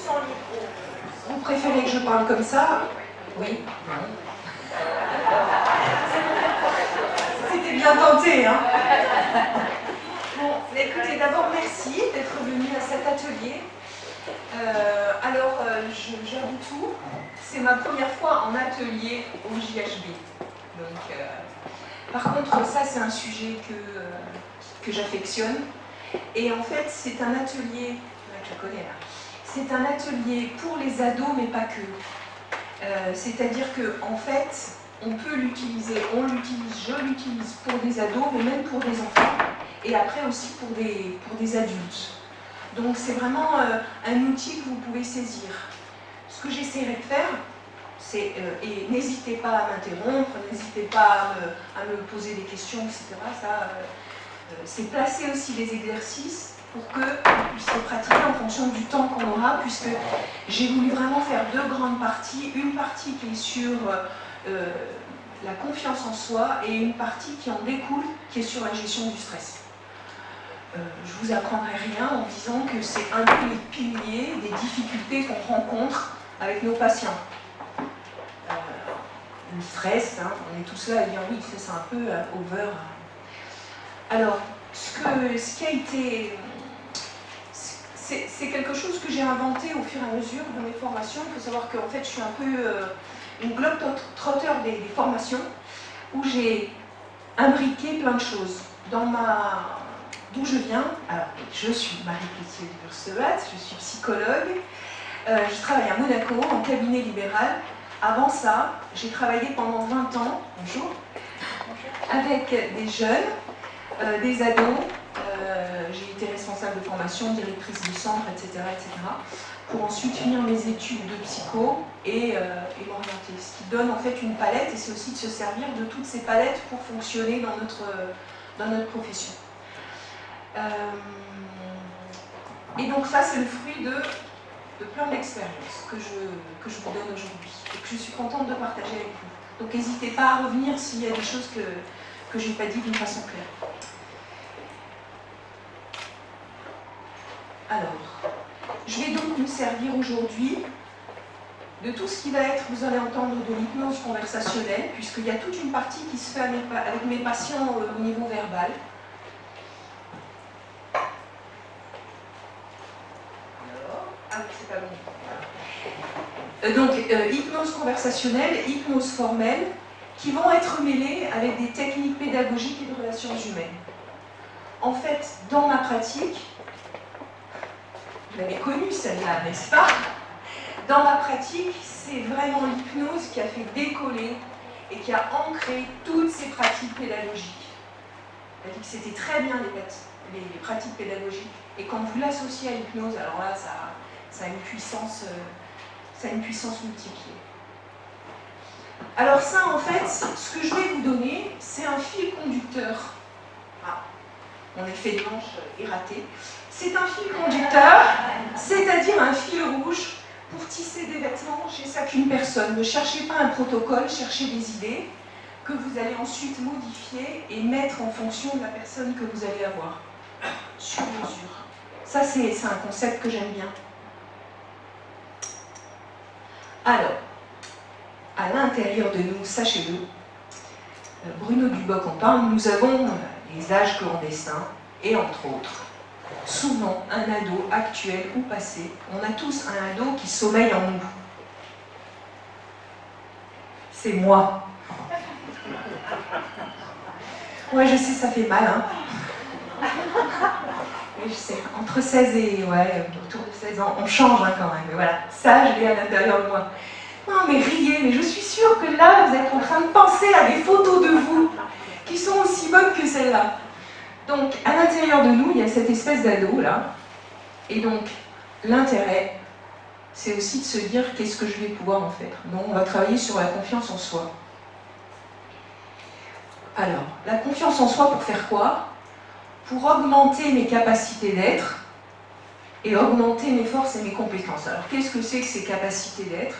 sans micro. Vous préférez que je parle comme ça? Oui. C'était bien tenté, hein. Bon, écoutez, d'abord merci d'être venu à cet atelier. J'avoue tout, c'est ma première fois en atelier au JHB. Donc, par contre, ça c'est un sujet que j'affectionne. Et en fait, c'est un atelier, je la connais là, c'est un atelier pour les ados, mais pas que. C'est-à-dire qu'en fait, on peut l'utiliser, on l'utilise, je l'utilise pour des ados, mais même pour des enfants, et après aussi pour des adultes. Donc c'est vraiment un outil que vous pouvez saisir. Ce que j'essaierai de faire, c'est, et n'hésitez pas à m'interrompre, n'hésitez pas à me poser des questions, etc. C'est placer aussi des exercices pour que vous puissiez pratiquer en fonction du temps qu'on aura, puisque j'ai voulu vraiment faire deux grandes parties. Une partie qui est sur la confiance en soi et une partie qui en découle, qui est sur la gestion du stress. Je ne vous apprendrai rien en disant que c'est un peu les piliers des difficultés qu'on rencontre avec nos patients. Le stress, hein, on est tous là à dire oui, c'est un peu over. Alors, ce qui a été... C'est quelque chose que j'ai inventé au fur et à mesure de mes formations. Il faut savoir qu'en fait, je suis un peu une globe-trotteur des formations, où j'ai imbriqué plein de choses. D'où je viens, alors je suis Marie-Clotilde Bursevat, je suis psychologue, je travaille à Monaco en cabinet libéral. Avant ça, j'ai travaillé pendant 20 ans, bonjour, avec des jeunes, des ados, j'ai été responsable de formation, directrice de centre, etc., pour ensuite finir mes études de psycho et m'orienter. Ce qui donne en fait une palette, et c'est aussi de se servir de toutes ces palettes pour fonctionner dans notre profession. Et donc ça, c'est le fruit de plein d'expériences que je vous donne aujourd'hui et que je suis contente de partager avec vous. Donc n'hésitez pas à revenir s'il y a des choses que je n'ai pas dit d'une façon claire. Alors, je vais donc me servir aujourd'hui de tout ce qui va être, vous allez entendre, de l'hypnose conversationnelle, puisqu'il y a toute une partie qui se fait avec mes patients au niveau verbal. Ah oui, c'est pas bon. Donc, hypnose conversationnelle, hypnose formelle, qui vont être mêlées avec des techniques pédagogiques et de relations humaines. En fait, dans ma pratique, vous l'avez connue celle-là, n'est-ce pas? Dans ma pratique, c'est vraiment l'hypnose qui a fait décoller et qui a ancré toutes ces pratiques pédagogiques. C'est-à-dire que c'était très bien les pratiques pédagogiques. Et quand vous l'associez à l'hypnose, alors là, ça a une puissance multipliée. Alors ça, en fait, ce que je vais vous donner, c'est un fil conducteur. Ah, mon effet de manche est raté. C'est un fil conducteur, c'est-à-dire un fil rouge pour tisser des vêtements chez chacune personne. Ne cherchez pas un protocole, cherchez des idées que vous allez ensuite modifier et mettre en fonction de la personne que vous allez avoir, sur mesure. Ça, c'est un concept que j'aime bien. Alors, à l'intérieur de nous, sachez-le, Bruno Duboc en parle, nous avons les âges clandestins et entre autres, souvent un ado actuel ou passé. On a tous un ado qui sommeille en nous. C'est moi. Ouais, je sais, ça fait mal, hein. Oui, je sais, entre 16 et, autour de 16 ans, on change hein, quand même. Mais voilà, ça, je l'ai à l'intérieur de moi. Non, mais riez, mais je suis sûre que là, vous êtes en train de penser à des photos de vous qui sont aussi bonnes que celles-là. Donc, à l'intérieur de nous, il y a cette espèce d'ado, là. Et donc, l'intérêt, c'est aussi de se dire qu'est-ce que je vais pouvoir en faire. Donc, on va travailler sur la confiance en soi. Alors, la confiance en soi pour faire quoi? Pour augmenter mes capacités d'être et augmenter mes forces et mes compétences. Alors, qu'est-ce que c'est que ces capacités d'être?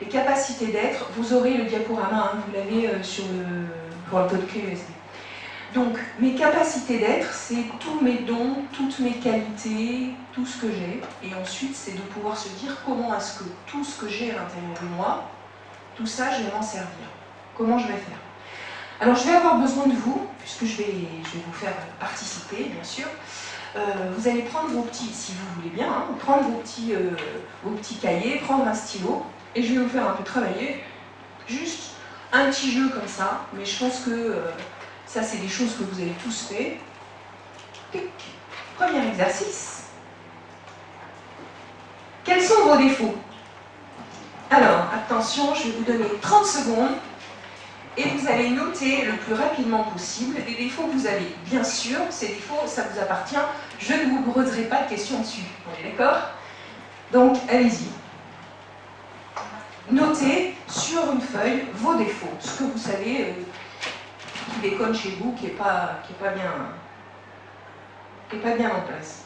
Les capacités d'être, vous aurez le diaporama, hein, vous l'avez pour le code clé USB. Donc, mes capacités d'être, c'est tous mes dons, toutes mes qualités, tout ce que j'ai. Et ensuite, c'est de pouvoir se dire comment est-ce que tout ce que j'ai à l'intérieur de moi, tout ça, je vais m'en servir. Comment je vais faire? Alors, je vais avoir besoin de vous, puisque je vais vous faire participer, bien sûr. Vous allez prendre vos petits, si vous voulez bien, hein, prendre vos petits cahiers, prendre un stylo, et je vais vous faire un peu travailler. Juste un petit jeu comme ça, mais je pense que ça, c'est des choses que vous avez tous fait. Premier exercice. Quels sont vos défauts? Alors, attention, je vais vous donner 30 secondes et vous allez noter le plus rapidement possible les défauts que vous avez. Bien sûr, ces défauts, ça vous appartient. Je ne vous poserai pas de questions dessus. On est d'accord? Donc, allez-y. Notez sur une feuille vos défauts, ce que vous savez qui déconne chez vous, qui n'est pas bien en place.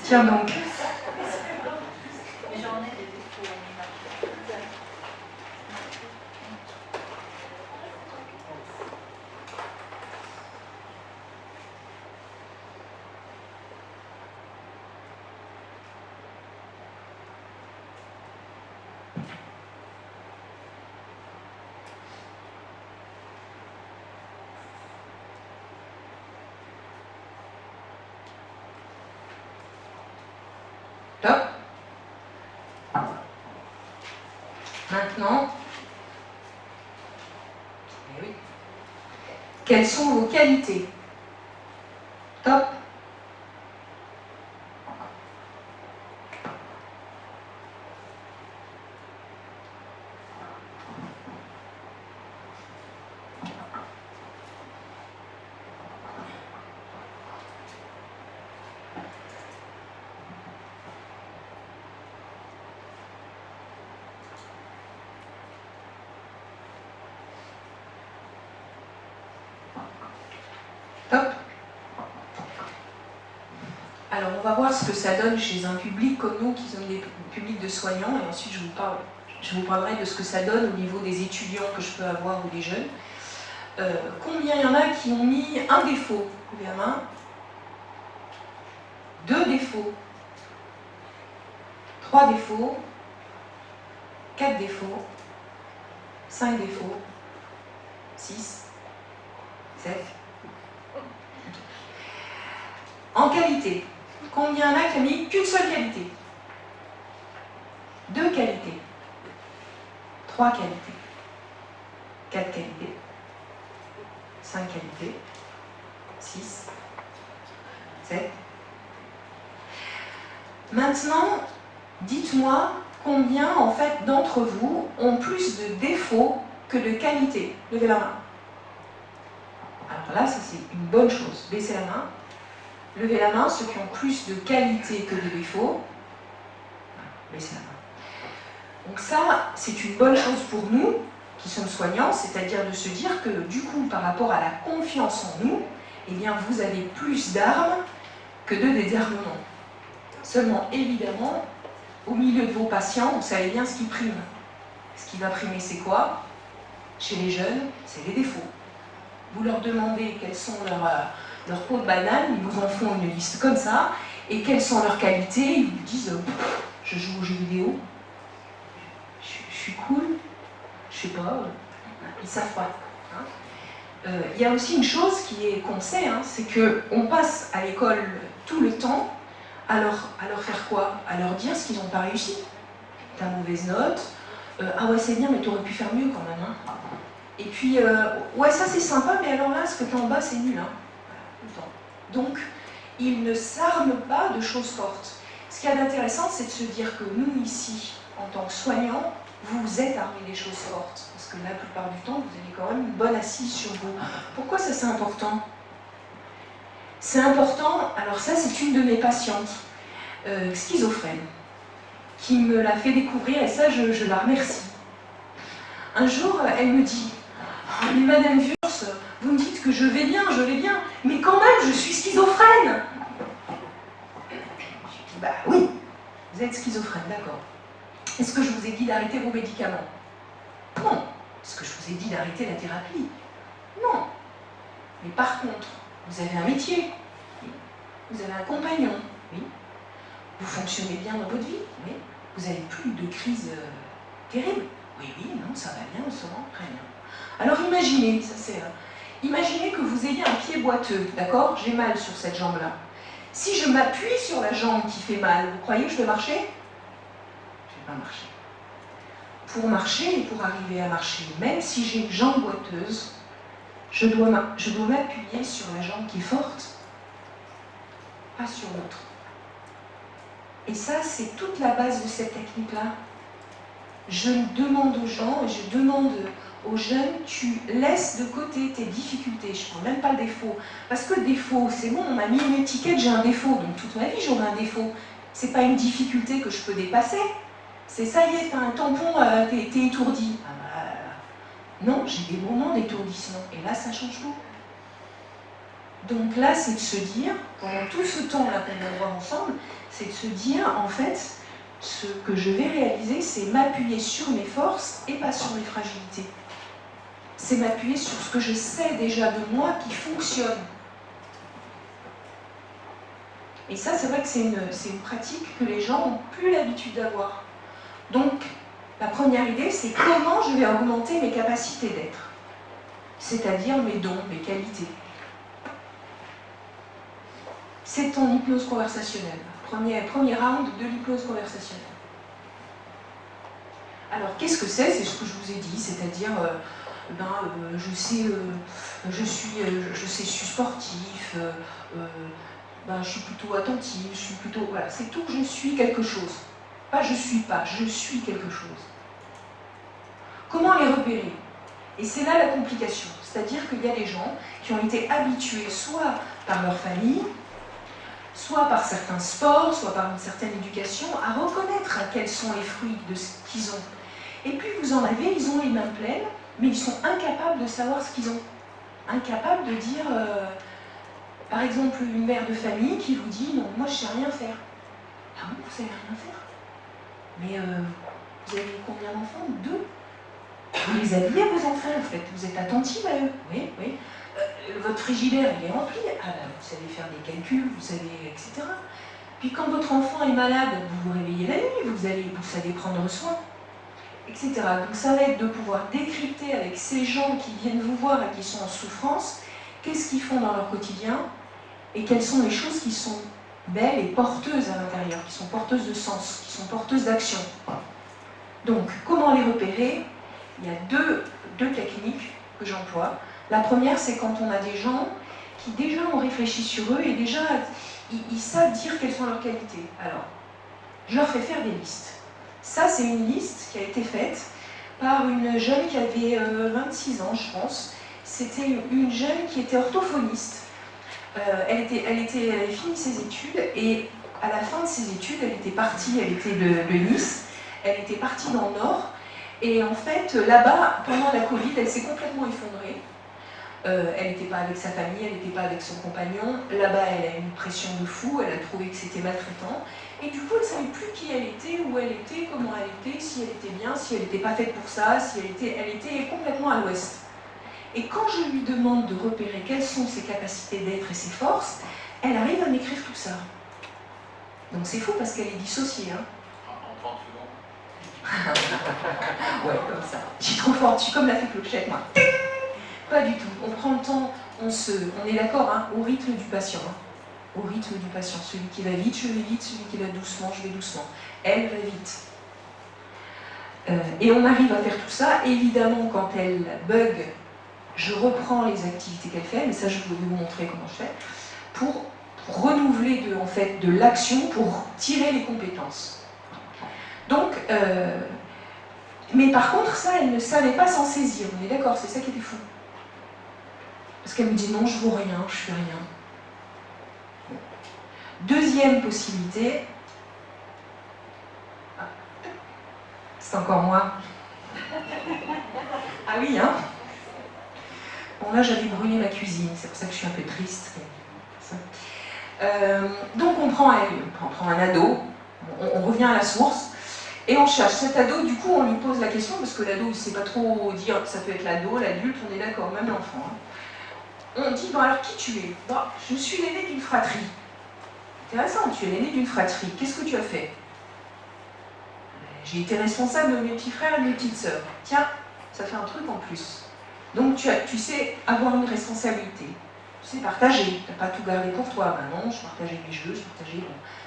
Tiens donc. Top. Maintenant, eh oui. Quelles sont vos qualités? Top. Top. Alors, on va voir ce que ça donne chez un public comme nous, qui sommes des publics de soignants, et ensuite je vous parlerai de ce que ça donne au niveau des étudiants que je peux avoir ou des jeunes. Combien il y en a qui ont mis un défaut? Levez la main. 2 défauts. 3 défauts. 4 défauts. 5 défauts. 6. 7. En qualité, combien il y en a qui ont mis qu'une seule qualité? 2 qualités. 3 qualités. 4 qualités. 5 qualités. 6. 7. Maintenant, dites-moi combien, en fait, d'entre vous ont plus de défauts que de qualités. Levez la main. Alors là, ça c'est une bonne chose. Baissez la main. Levez la main, ceux qui ont plus de qualités que de défauts. Baissez la main. Donc ça, c'est une bonne chose pour nous, qui sommes soignants, c'est-à-dire de se dire que, du coup, par rapport à la confiance en nous, eh bien, vous avez plus d'armes que de désarmement. Seulement, évidemment, au milieu de vos patients, vous savez bien ce qui prime. Ce qui va primer, c'est quoi? Chez les jeunes, c'est les défauts. Vous leur demandez quelles sont leurs peaux de banane, ils vous en font une liste comme ça, et quelles sont leurs qualités, ils vous disent je joue aux jeux vidéo, je suis cool, je sais pas, ils savent pas. Il y a aussi une chose qu'on sait, c'est qu'on passe à l'école tout le temps à leur faire quoi? À leur dire ce qu'ils n'ont pas réussi. T'as mauvaise note, ah ouais c'est bien mais tu aurais pu faire mieux quand même. Et puis, ouais ça c'est sympa mais alors là ce que t'as en bas c'est nul. Tout le temps. Donc, ils ne s'arment pas de choses fortes. Ce qu'il y a d'intéressant c'est de se dire que nous ici, en tant que soignants, vous êtes armés des choses fortes. Parce que la plupart du temps, vous avez quand même une bonne assise sur vous. Pourquoi ça c'est important? C'est important, alors ça c'est une de mes patientes, schizophrène, qui me l'a fait découvrir et ça je la remercie. Un jour, elle me dit « Mais Madame Wurz, vous me dites que je vais bien, mais quand même je suis schizophrène !» Je dis « Bah oui, vous êtes schizophrène, d'accord. Est-ce que je vous ai dit d'arrêter vos médicaments? Non. Est-ce que je vous ai dit d'arrêter la thérapie? Non. Mais par contre, vous avez un métier, oui. Vous avez un compagnon, oui. Vous fonctionnez bien dans votre vie, oui. Vous n'avez plus de crise terrible. Oui, oui, non, ça va bien en ce moment, très bien. Alors imaginez, imaginez que vous ayez un pied boiteux, d'accord? J'ai mal sur cette jambe-là. Si je m'appuie sur la jambe qui fait mal, vous croyez que je vais marcher? Je ne vais pas marcher. Pour marcher et pour arriver à marcher, même si j'ai une jambe boiteuse, je dois m'appuyer sur la jambe qui est forte, pas sur l'autre. Et ça, c'est toute la base de cette technique-là. Je demande aux gens, je demande aux jeunes, tu laisses de côté tes difficultés. Je ne prends même pas le défaut. Parce que le défaut, c'est bon, on m'a mis une étiquette, j'ai un défaut. Donc toute ma vie, j'aurai un défaut. Ce n'est pas une difficulté que je peux dépasser. C'est ça y est, tu as un tampon, t'es étourdi. Ah bah, non, j'ai des moments d'étourdissement. Et là, ça change tout. Donc là, c'est de se dire, pendant tout ce temps-là qu'on va voir ensemble, c'est de se dire, en fait, ce que je vais réaliser, c'est m'appuyer sur mes forces et pas sur mes fragilités. C'est m'appuyer sur ce que je sais déjà de moi qui fonctionne. Et ça, c'est vrai que c'est une pratique que les gens n'ont plus l'habitude d'avoir. Donc, la première idée, c'est comment je vais augmenter mes capacités d'être, c'est-à-dire mes dons, mes qualités. C'est en hypnose conversationnelle. Premier round de l'hypnose conversationnelle. Alors, qu'est-ce que c'est? C'est ce que je vous ai dit, c'est-à-dire, je suis sportif, je suis plutôt attentif, je suis plutôt... Voilà, c'est tout que je suis quelque chose. Pas je suis pas, je suis quelque chose. Comment les repérer? Et c'est là la complication. C'est-à-dire qu'il y a des gens qui ont été habitués soit par leur famille, soit par certains sports, soit par une certaine éducation, à reconnaître quels sont les fruits de ce qu'ils ont. Et puis vous en avez, ils ont les mains pleines, mais ils sont incapables de savoir ce qu'ils ont. Incapables de dire, par exemple, une mère de famille qui vous dit « Non, moi je sais rien faire ». Ah bon, vous savez rien faire? Mais vous avez combien d'enfants? 2? Vous les habillez, vos enfants, en fait. Vous êtes attentive à eux. Oui, oui. Votre frigidaire, il est rempli. Ah ben, vous savez faire des calculs, vous savez, etc. Puis quand votre enfant est malade, vous vous réveillez la nuit, vous savez prendre soin, etc. Donc ça va être de pouvoir décrypter avec ces gens qui viennent vous voir et qui sont en souffrance, qu'est-ce qu'ils font dans leur quotidien et quelles sont les choses qui sont belles et porteuses à l'intérieur, qui sont porteuses de sens, qui sont porteuses d'action. Donc, comment les repérer? Il y a deux techniques que j'emploie. La première, c'est quand on a des gens qui déjà ont réfléchi sur eux et déjà ils savent dire quelles sont leurs qualités. Alors, je leur fais faire des listes. Ça, c'est une liste qui a été faite par une jeune qui avait 26 ans, je pense. C'était une jeune qui était orthophoniste. Elle avait fini ses études et à la fin de ses études, elle était partie, elle était de Nice, elle était partie dans le Nord. Et en fait, là-bas, pendant la Covid, elle s'est complètement effondrée. Elle n'était pas avec sa famille, elle n'était pas avec son compagnon. Là-bas, elle a eu une pression de fou, elle a trouvé que c'était maltraitant. Et du coup, elle ne savait plus qui elle était, où elle était, comment elle était, si elle était bien, si elle n'était pas faite pour ça, si elle était complètement à l'ouest. Et quand je lui demande de repérer quelles sont ses capacités d'être et ses forces, elle arrive à m'écrire tout ça. Donc c'est fou parce qu'elle est dissociée. Hein. En 30 secondes. Ouais, comme ça. Je suis trop forte, je suis comme la fée clochette, moi. Pas du tout. On prend le temps, on est d'accord, hein, au rythme du patient. Hein. Au rythme du patient. Celui qui va vite, je vais vite. Celui qui va doucement, je vais doucement. Elle va vite. Et on arrive à faire tout ça. Évidemment, quand elle bug, je reprends les activités qu'elle fait, mais ça, je vais vous montrer comment je fais, pour renouveler de l'action, pour tirer les compétences. Donc, mais par contre, ça, elle ne savait pas s'en saisir. On est d'accord, c'est ça qui était fou. Parce qu'elle me dit non, je vaux rien, je fais rien. Bon. Deuxième possibilité, c'est encore moi. Ah oui, hein. Bon, là, j'avais brûlé ma cuisine, c'est pour ça que je suis un peu triste. Donc, on prend un ado, on revient à la source, Et on cherche cet ado, du coup on lui pose la question, parce que l'ado il ne sait pas trop dire, ça peut être l'ado, l'adulte, on est d'accord, même l'enfant. Hein. On dit, bon alors qui tu es? Bon, je suis l'aîné d'une fratrie. Intéressant, tu es l'aîné d'une fratrie, qu'est-ce que tu as fait? J'ai été responsable de mes petits frères et de mes petites sœurs. Tiens, ça fait un truc en plus. Donc tu sais avoir une responsabilité. Tu sais partager, tu n'as pas tout gardé pour toi. Ben non, je partageais mes jeux, bon,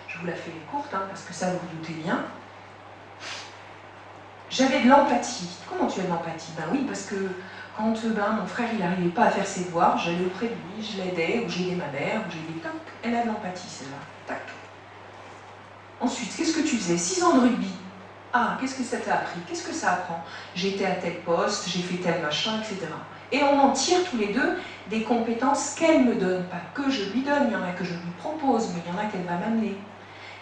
je vous la fais courte, hein, parce que ça vous vous doutez bien. J'avais de l'empathie. Comment tu as de l'empathie? Ben oui, parce que quand mon frère il n'arrivait pas à faire ses devoirs, j'allais auprès de lui, je l'aidais, ou j'ai aidé ma mère, ou j'ai aidé tac, elle a de l'empathie celle-là. Tac. Ensuite, qu'est-ce que tu faisais? 6 ans de rugby. Ah, qu'est-ce que ça t'a appris? Qu'est-ce que ça apprend? J'étais à tel poste, j'ai fait tel machin, etc. Et on en tire tous les deux des compétences qu'elle me donne, pas que je lui donne, il y en a que je lui propose, mais il y en a qu'elle va m'amener.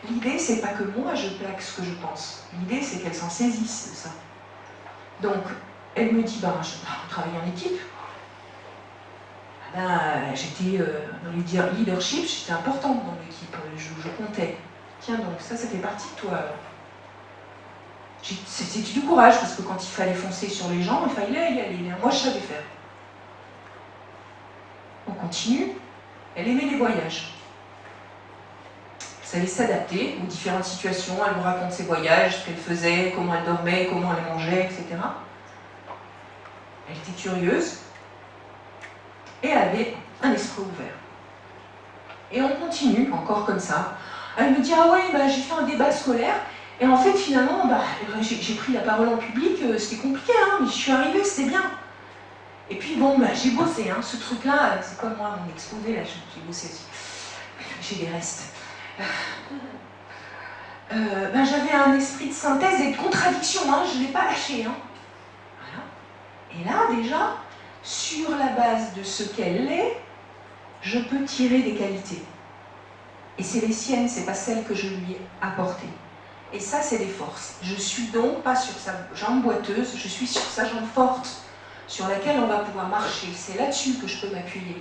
L'idée, c'est pas que moi je plaque ce que je pense. L'idée, c'est qu'elle s'en saisisse de ça. Donc, elle me dit, on travaille en équipe. J'étais dans le leadership, j'étais importante dans l'équipe, je comptais. Tiens donc, ça fait partie de toi. C'était du courage, parce que quand il fallait foncer sur les gens, il fallait y aller. Moi, je savais faire. On continue. Elle aimait les voyages. Elle savait s'adapter aux différentes situations. Elle me raconte ses voyages, ce qu'elle faisait, comment elle dormait, comment elle mangeait, etc. Elle était curieuse. Et elle avait un esprit ouvert. Et on continue, encore comme ça. Elle me dit, ah ouais, j'ai fait un débat scolaire. Et en fait, finalement, j'ai pris la parole en public, c'était compliqué, hein, mais je suis arrivée, c'était bien. Et puis j'ai bossé, hein, ce truc-là, c'est comme moi, mon exposé, là, j'ai bossé aussi. J'ai des restes. J'avais un esprit de synthèse et de contradiction, hein, je ne l'ai pas lâché. Hein. Voilà. Et là, déjà, sur la base de ce qu'elle est, je peux tirer des qualités. Et c'est les siennes, c'est pas celles que je lui ai apportées. Et ça, c'est des forces. Je suis donc pas sur sa jambe boiteuse, je suis sur sa jambe forte, sur laquelle on va pouvoir marcher. C'est là-dessus que je peux m'appuyer.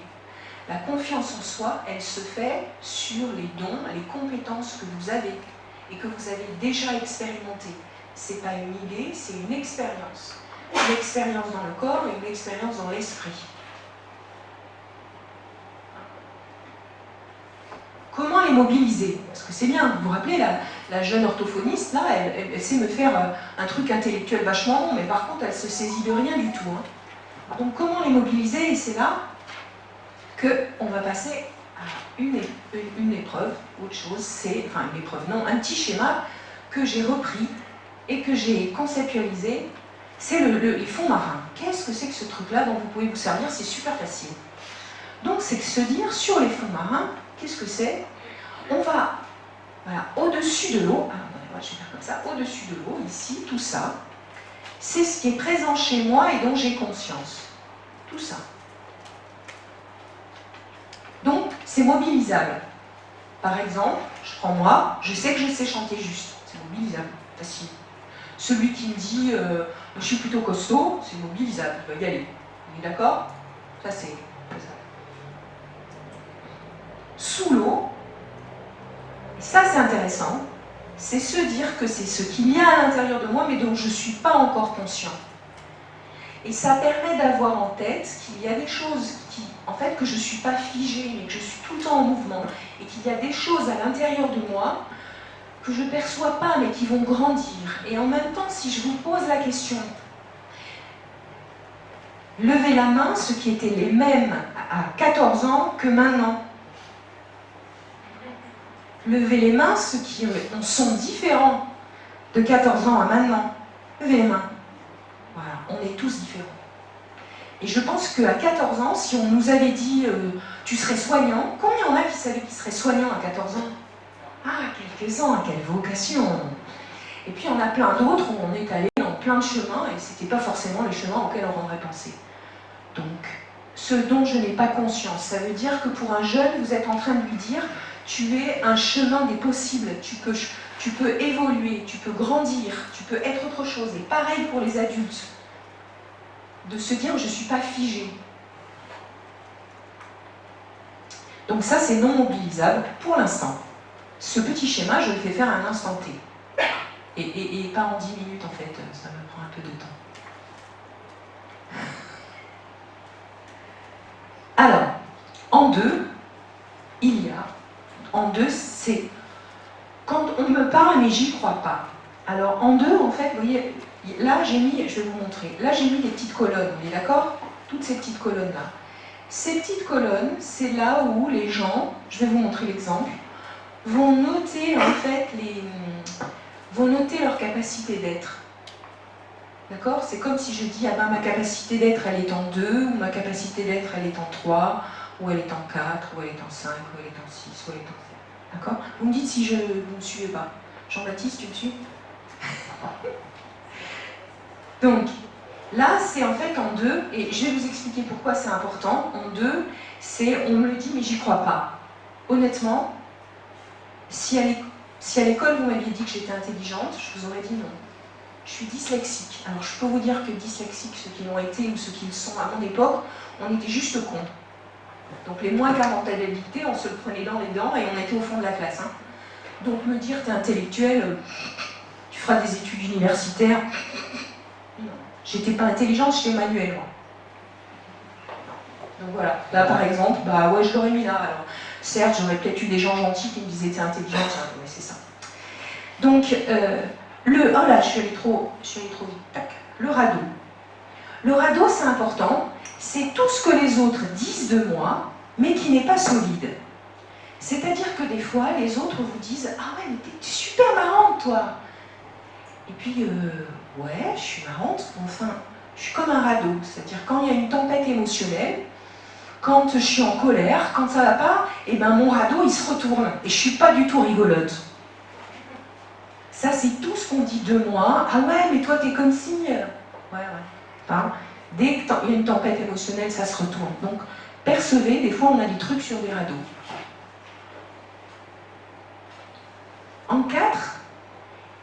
La confiance en soi, elle se fait sur les dons, les compétences que vous avez et que vous avez déjà expérimentées. C'est pas une idée, c'est une expérience. Une expérience dans le corps et une expérience dans l'esprit. Comment les mobiliser? Parce que c'est bien, vous vous rappelez, la jeune orthophoniste, là, elle sait me faire un truc intellectuel vachement bon, mais par contre, elle se saisit de rien du tout. Hein. Donc comment les mobiliser? Et c'est là qu'on va passer à une épreuve, autre chose, enfin une épreuve, non, un petit schéma que j'ai repris et que j'ai conceptualisé, c'est les fonds marins. Qu'est-ce que c'est que ce truc-là dont vous pouvez vous servir? C'est super facile. Donc c'est se dire, sur les fonds marins, qu'est-ce que c'est? On va, voilà, au-dessus de l'eau, je vais faire comme ça, au-dessus de l'eau, ici, tout ça, c'est ce qui est présent chez moi et dont j'ai conscience. Tout ça. Donc, c'est mobilisable. Par exemple, je prends moi, je sais que je sais chanter juste. C'est mobilisable, facile. Celui qui me dit je suis plutôt costaud, c'est mobilisable, il va y aller. On est d'accord? Ça, c'est ça. Sous l'eau, et ça c'est intéressant, c'est se dire que c'est ce qu'il y a à l'intérieur de moi, mais dont je ne suis pas encore conscient. Et ça permet d'avoir en tête qu'il y a des choses en fait, que je ne suis pas figée, mais que je suis tout le temps en mouvement, et qu'il y a des choses à l'intérieur de moi que je ne perçois pas, mais qui vont grandir. Et en même temps, si je vous pose la question, levez la main, ceux qui étaient les mêmes à 14 ans que maintenant. Levez les mains, ceux qui sont différents de 14 ans à maintenant. Levez les mains. Voilà, on est tous différents. Et je pense qu'à 14 ans, si on nous avait dit tu serais soignant, combien il y en a qui savaient qu'ils seraient soignants à 14 ans? Ah, quelques-uns, quelle vocation! Et puis il y en a plein d'autres où on est allé dans plein de chemins et ce n'était pas forcément les chemins auxquels on aurait pensé. Donc, ce dont je n'ai pas conscience, ça veut dire que pour un jeune, vous êtes en train de lui dire tu es un chemin des possibles, tu peux évoluer, tu peux grandir, tu peux être autre chose. Et pareil pour les adultes, de se dire je ne suis pas figé. Donc ça, c'est non mobilisable pour l'instant. Ce petit schéma, je le fais faire à un instant T. Et pas en 10 minutes, en fait, ça me prend un peu de temps. Alors, en 2, il y a... En 2, c'est... Quand on me parle, mais j'y crois pas. Alors, en 2, en fait, vous voyez, là, j'ai mis... Je vais vous montrer. Là, j'ai mis des petites colonnes, on est d'accord? Toutes ces petites colonnes-là. Ces petites colonnes, c'est là où les gens, je vais vous montrer l'exemple, vont noter, en fait, vont noter leur capacité d'être. D'accord? C'est comme si je dis, ah ben ma capacité d'être, elle est en 2, ou ma capacité d'être, elle est en 3, ou elle est en 4, ou elle est en 5, ou elle est en 6, ou elle est en 7. D'accord? Vous me dites si vous ne me suivez pas. Jean-Baptiste, tu me suis? Donc, là, c'est en fait en 2, et je vais vous expliquer pourquoi c'est important. En 2, c'est, on me le dit, mais j'y crois pas. Honnêtement, si à l'école vous m'aviez dit que j'étais intelligente, je vous aurais dit non. Je suis dyslexique. Alors je peux vous dire que dyslexiques, ceux qui l'ont été ou ceux qui le sont à mon époque, on était juste cons. Donc les moins 40 à la dictée, on se le prenait dans les dents et on était au fond de la classe. Hein. Donc me dire t'es intellectuel, tu feras des études universitaires. Non. J'étais pas intelligente, j'étais manuelle. Moi. Donc voilà. Là par exemple, bah ouais, je l'aurais mis là. Alors, certes, j'aurais peut-être eu des gens gentils qui me disaient t'es intelligente, mais c'est ça. Donc oh là, je suis allée trop vite. Tac. Le radeau. Le radeau, c'est important. C'est tout ce que les autres disent de moi, mais qui n'est pas solide. C'est-à-dire que des fois, les autres vous disent « Ah ouais, mais t'es super marrante, toi !» Et puis, ouais, je suis marrante, mais enfin, je suis comme un radeau. C'est-à-dire, quand il y a une tempête émotionnelle, quand je suis en colère, quand ça va pas, et ben mon radeau, il se retourne. Et je suis pas du tout rigolote. Ça, c'est tout ce qu'on dit de moi. Ah ouais, mais toi, t'es comme si... Ouais. Enfin, dès qu'il y a une tempête émotionnelle, ça se retourne. Donc, percevez, des fois, on a des trucs sur des radeaux. En 4,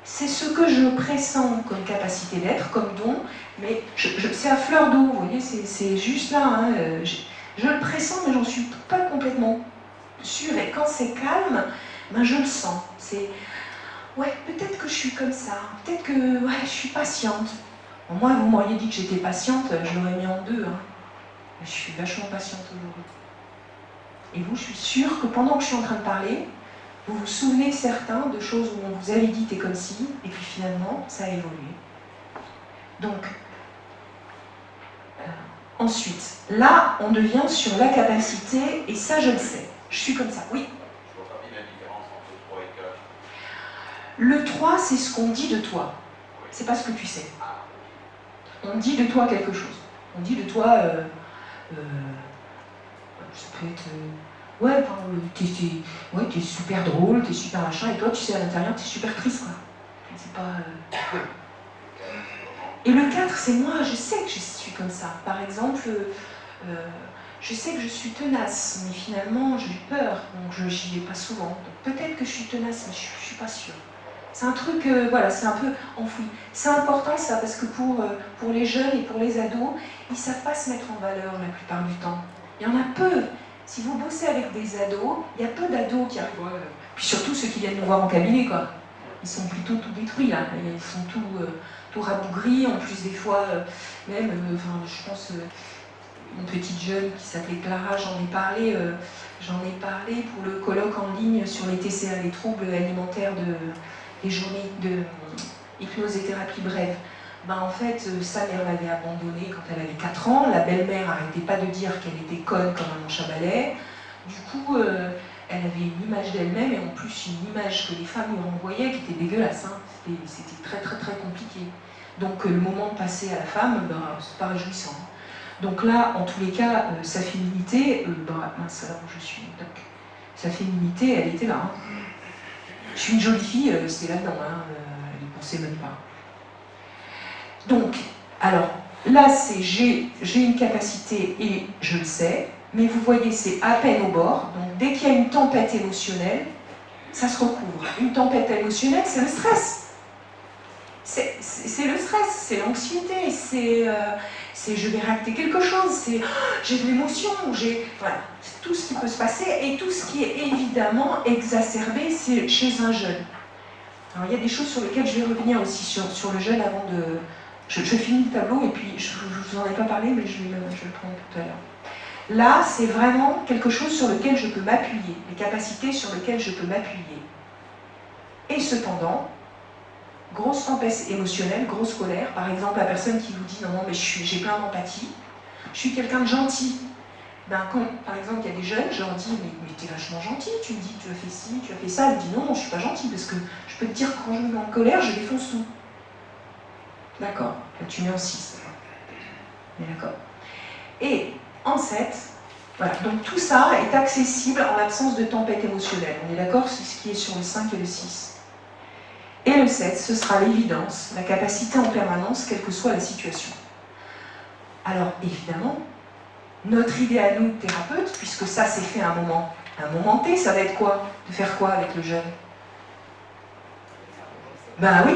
c'est ce que je pressens comme capacité d'être, comme don, mais c'est à fleur d'eau, vous voyez, c'est juste là. Hein, je le pressens, mais j'en suis pas complètement sûre. Et quand c'est calme, ben je le sens. C'est... Ouais, peut-être que je suis comme ça, peut-être que ouais, je suis patiente. Bon, moi, vous m'auriez dit que j'étais patiente, je l'aurais mis en 2. Hein. Je suis vachement patiente aujourd'hui. Et vous, je suis sûre que pendant que je suis en train de parler, vous vous souvenez certains de choses où on vous avait dit t'es comme si, et puis finalement, ça a évolué. Donc, ensuite, là, on devient sur la capacité, et ça, je le sais. Je suis comme ça, oui. Le 3, c'est ce qu'on dit de toi. C'est pas ce que tu sais. On dit de toi quelque chose. On dit de toi... ça peut être... ouais, t'es super drôle, t'es super machin, et toi, tu sais, à l'intérieur, t'es super triste, quoi. C'est pas... Et le 4, c'est moi, je sais que je suis comme ça. Par exemple, je sais que je suis tenace, mais finalement, j'ai peur, donc j'y vais pas souvent. Donc peut-être que je suis tenace, mais je suis pas sûre. C'est un truc, voilà, c'est un peu enfoui. C'est important ça, parce que pour les jeunes et pour les ados, ils ne savent pas se mettre en valeur la plupart du temps. Il y en a peu. Si vous bossez avec des ados, il y a peu d'ados qui arrivent. Puis surtout ceux qui viennent nous voir en cabinet, quoi. Ils sont plutôt tout détruits, là. Ils sont tout rabougris, en plus des fois, même, je pense, une petite jeune qui s'appelait Clara, j'en ai parlé pour le colloque en ligne sur les TCA, les troubles alimentaires les journées de hypnose et thérapie brève. Ben en fait, sa mère l'avait abandonnée quand elle avait 4 ans. La belle-mère n'arrêtait pas de dire qu'elle était conne comme un manche à balai. Du coup, elle avait une image d'elle-même et en plus une image que les femmes lui renvoyaient qui était dégueulasse. Hein. C'était très très très compliqué. Donc le moment de passer à la femme, ben, c'est pas réjouissant. Donc là, en tous les cas, sa féminité, mince alors je suis. Donc, sa féminité, elle était là. Hein. Je suis une jolie fille, c'était là-dedans, hein, elle ne pensait même pas. Donc, alors, là, c'est j'ai une capacité et je le sais, mais vous voyez, c'est à peine au bord. Donc, dès qu'il y a une tempête émotionnelle, ça se recouvre. Une tempête émotionnelle, c'est le stress. C'est le stress, c'est l'anxiété, c'est je vais réacter quelque chose, c'est j'ai de l'émotion, voilà, c'est tout ce qui peut se passer et tout ce qui est évidemment exacerbé chez un jeune. Alors il y a des choses sur lesquelles je vais revenir aussi sur le jeûne avant de... Je finis le tableau et puis je ne vous en ai pas parlé, mais je vais le prendre tout à l'heure. Là, c'est vraiment quelque chose sur lequel je peux m'appuyer, les capacités sur lesquelles je peux m'appuyer. Et cependant, grosse tempête émotionnelle, grosse colère, par exemple la personne qui vous dit non, mais j'ai plein d'empathie, je suis quelqu'un de gentil. Ben, quand, par exemple, il y a des jeunes, je leur dis mais t'es vachement gentil, tu me dis tu as fait ci, tu as fait ça, elle me dit non, je suis pas gentil, parce que je peux te dire que quand je me mets en colère, je défonce tout. D'accord, là tu mets en 6. Mais d'accord. Et en 7, voilà, donc tout ça est accessible en l'absence de tempête émotionnelle. On est d'accord, c'est ce qui est sur le 5 et le 6. Et le 7, ce sera l'évidence, la capacité en permanence, quelle que soit la situation. Alors évidemment, notre idée à nous, thérapeutes, puisque ça c'est fait à un moment T, ça va être quoi? De faire quoi avec le jeune? Ben oui,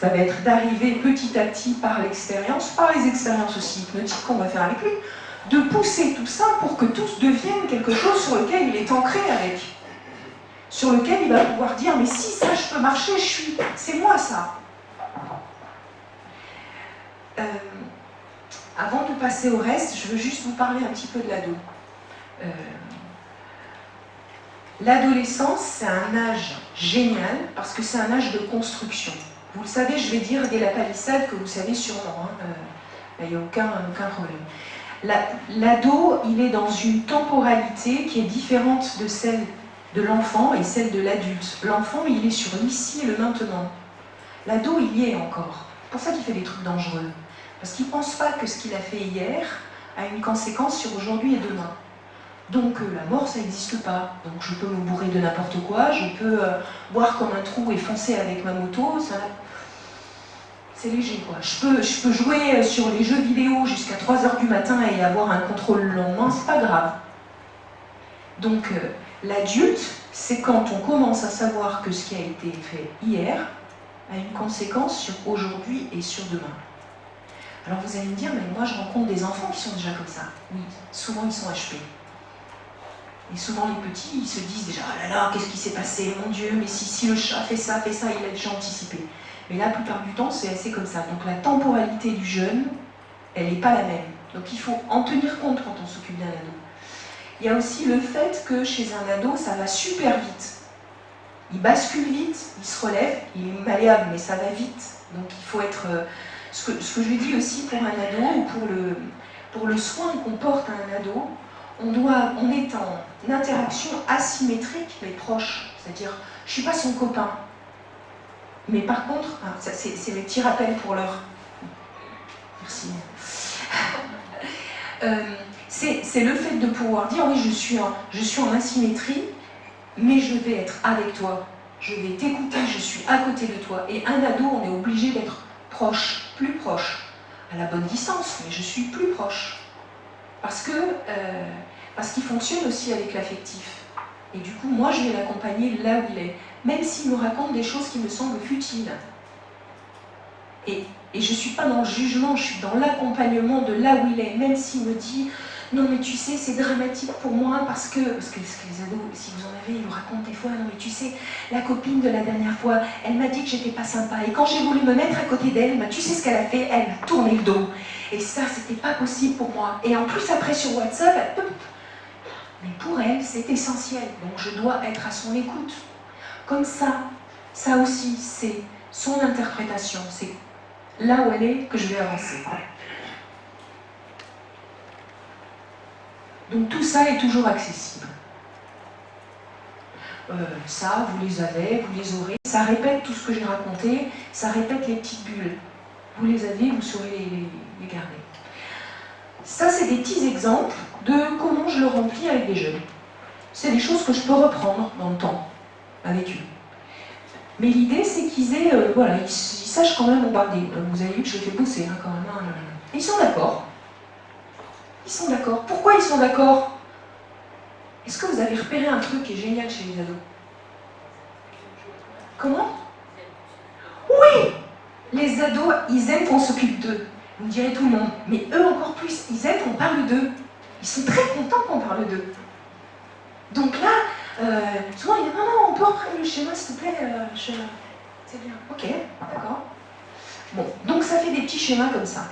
ça va être d'arriver petit à petit par l'expérience, par les expériences aussi hypnotiques qu'on va faire avec lui, de pousser tout ça pour que tout devienne quelque chose sur lequel il est ancré avec. Sur lequel il va pouvoir dire, mais si ça je peux marcher, c'est moi ça. Avant de passer au reste, je veux juste vous parler un petit peu de l'ado. L'adolescence, c'est un âge génial parce que c'est un âge de construction. Vous le savez, je vais dire dès la palissade que vous savez sûrement, il n'y a aucun problème. L'ado, il est dans une temporalité qui est différente de celle de l'enfant et celle de l'adulte. L'enfant, il est sur l'ici et le maintenant. L'ado, il y est encore. C'est pour ça qu'il fait des trucs dangereux. Parce qu'il ne pense pas que ce qu'il a fait hier a une conséquence sur aujourd'hui et demain. Donc la mort, ça n'existe pas. Donc je peux me bourrer de n'importe quoi, je peux boire comme un trou et foncer avec ma moto, c'est léger quoi. Je peux jouer sur les jeux vidéo jusqu'à 3h du matin et avoir un contrôle le lendemain, c'est pas grave. Donc l'adulte, c'est quand on commence à savoir que ce qui a été fait hier a une conséquence sur aujourd'hui et sur demain. Alors vous allez me dire, mais moi je rencontre des enfants qui sont déjà comme ça. Oui, souvent ils sont HP. Et souvent les petits, ils se disent déjà, oh là là, qu'est-ce qui s'est passé, mon Dieu, mais si le chat fait ça, il a déjà anticipé. Mais la plupart du temps, c'est assez comme ça. Donc la temporalité du jeune, elle n'est pas la même. Donc il faut en tenir compte quand on s'occupe d'un ado. Il y a aussi le fait que chez un ado, ça va super vite. Il bascule vite, il se relève, il est malléable, mais ça va vite. Donc il faut être... ce que je lui dis aussi pour un ado, ou pour le soin qu'on porte à un ado, on est en interaction asymétrique mais proche. C'est-à-dire, je ne suis pas son copain. Mais par contre, c'est mes petits rappels pour l'heure. Merci. C'est le fait de pouvoir dire, oui, je suis en asymétrie, mais je vais être avec toi. Je vais t'écouter, je suis à côté de toi. Et un ado, on est obligé d'être proche, plus proche. À la bonne distance, mais je suis plus proche. Parce qu'il fonctionne aussi avec l'affectif. Et du coup, moi, je vais l'accompagner là où il est, même s'il me raconte des choses qui me semblent futiles. Et je ne suis pas dans le jugement, je suis dans l'accompagnement de là où il est, même s'il me dit « Non, mais tu sais, c'est dramatique pour moi parce que les ados, si vous en avez, ils vous racontent des fois « Non, mais tu sais, la copine de la dernière fois, elle m'a dit que j'étais pas sympa. Et quand j'ai voulu me mettre à côté d'elle, bah, tu sais ce qu'elle a fait? Elle m'a tourné le dos. Et ça, c'était pas possible pour moi. Et en plus, après, sur WhatsApp, mais pour elle, c'est essentiel. Donc, je dois être à son écoute. Comme ça aussi, c'est son interprétation. C'est là où elle est que je vais avancer. Donc, tout ça est toujours accessible. Ça, vous les avez, vous les aurez. Ça répète tout ce que j'ai raconté. Ça répète les petites bulles. Vous les avez, vous saurez les garder. Ça, c'est des petits exemples de comment je le remplis avec des jeunes. C'est des choses que je peux reprendre dans le temps, avec eux. Mais l'idée, c'est qu'ils aient, ils sachent quand même bombarder. Vous avez vu que je les fais bosser, hein, quand même. Et ils sont d'accord. Ils sont d'accord. Pourquoi ils sont d'accord? Est-ce que vous avez repéré un truc qui est génial chez les ados? Comment? Oui! Les ados, ils aiment qu'on s'occupe d'eux. Vous me direz tout le monde. Mais eux encore plus, ils aiment qu'on parle d'eux. Ils sont très contents qu'on parle d'eux. Donc là, souvent ils disent non, on peut reprendre le schéma s'il te plaît. C'est bien. Ok, d'accord. Bon, donc ça fait des petits schémas comme ça.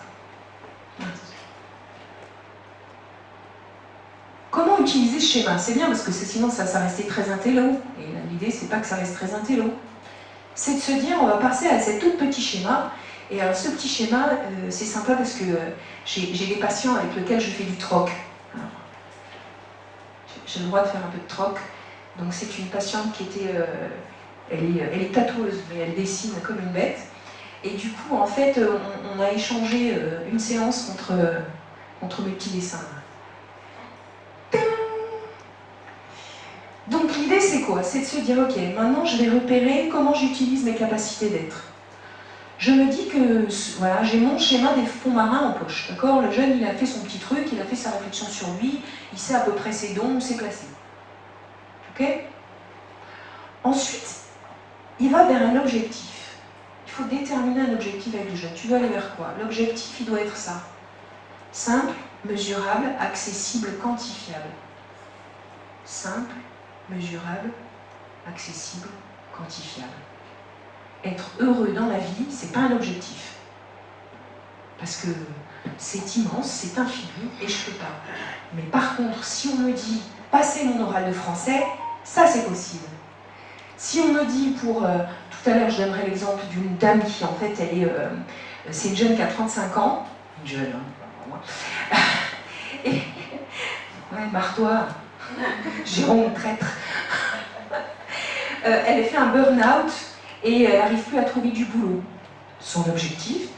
Comment utiliser ce schéma? C'est bien parce que sinon ça restait très intello. Et l'idée, c'est pas que ça reste très intello. C'est de se dire, on va passer à cet tout petit schéma. Et alors ce petit schéma, c'est sympa parce que j'ai des patients avec lesquels je fais du troc. J'ai le droit de faire un peu de troc. Donc c'est une patiente qui était... elle est tatoueuse, mais elle dessine comme une bête. Et du coup, en fait, on a échangé une séance contre mes petits dessins. Donc l'idée c'est quoi? C'est de se dire, ok, maintenant je vais repérer comment j'utilise mes capacités d'être. Je me dis que voilà, j'ai mon schéma des fonds marins en poche, d'accord? Le jeune, il a fait son petit truc, il a fait sa réflexion sur lui, il sait à peu près ses dons, où c'est placé. Ok? Ensuite, il va vers un objectif. Il faut déterminer un objectif avec le jeune. Tu veux aller vers quoi? L'objectif, il doit être ça. Simple, mesurable, accessible, quantifiable. Simple, mesurable, accessible, quantifiable. Être heureux dans la vie, c'est pas un objectif. Parce que c'est immense, c'est infini, et je peux pas. Mais par contre, si on me dit passer mon oral de français, ça c'est possible. Si on me dit pour... tout à l'heure, je donnerai l'exemple d'une dame qui, en fait, c'est une jeune qui a 35 ans. Une jeune, hein. Et... Ouais, barre-toi. Jérôme, traître. Elle a fait un burn-out et elle n'arrive plus à trouver du boulot. Son objectif,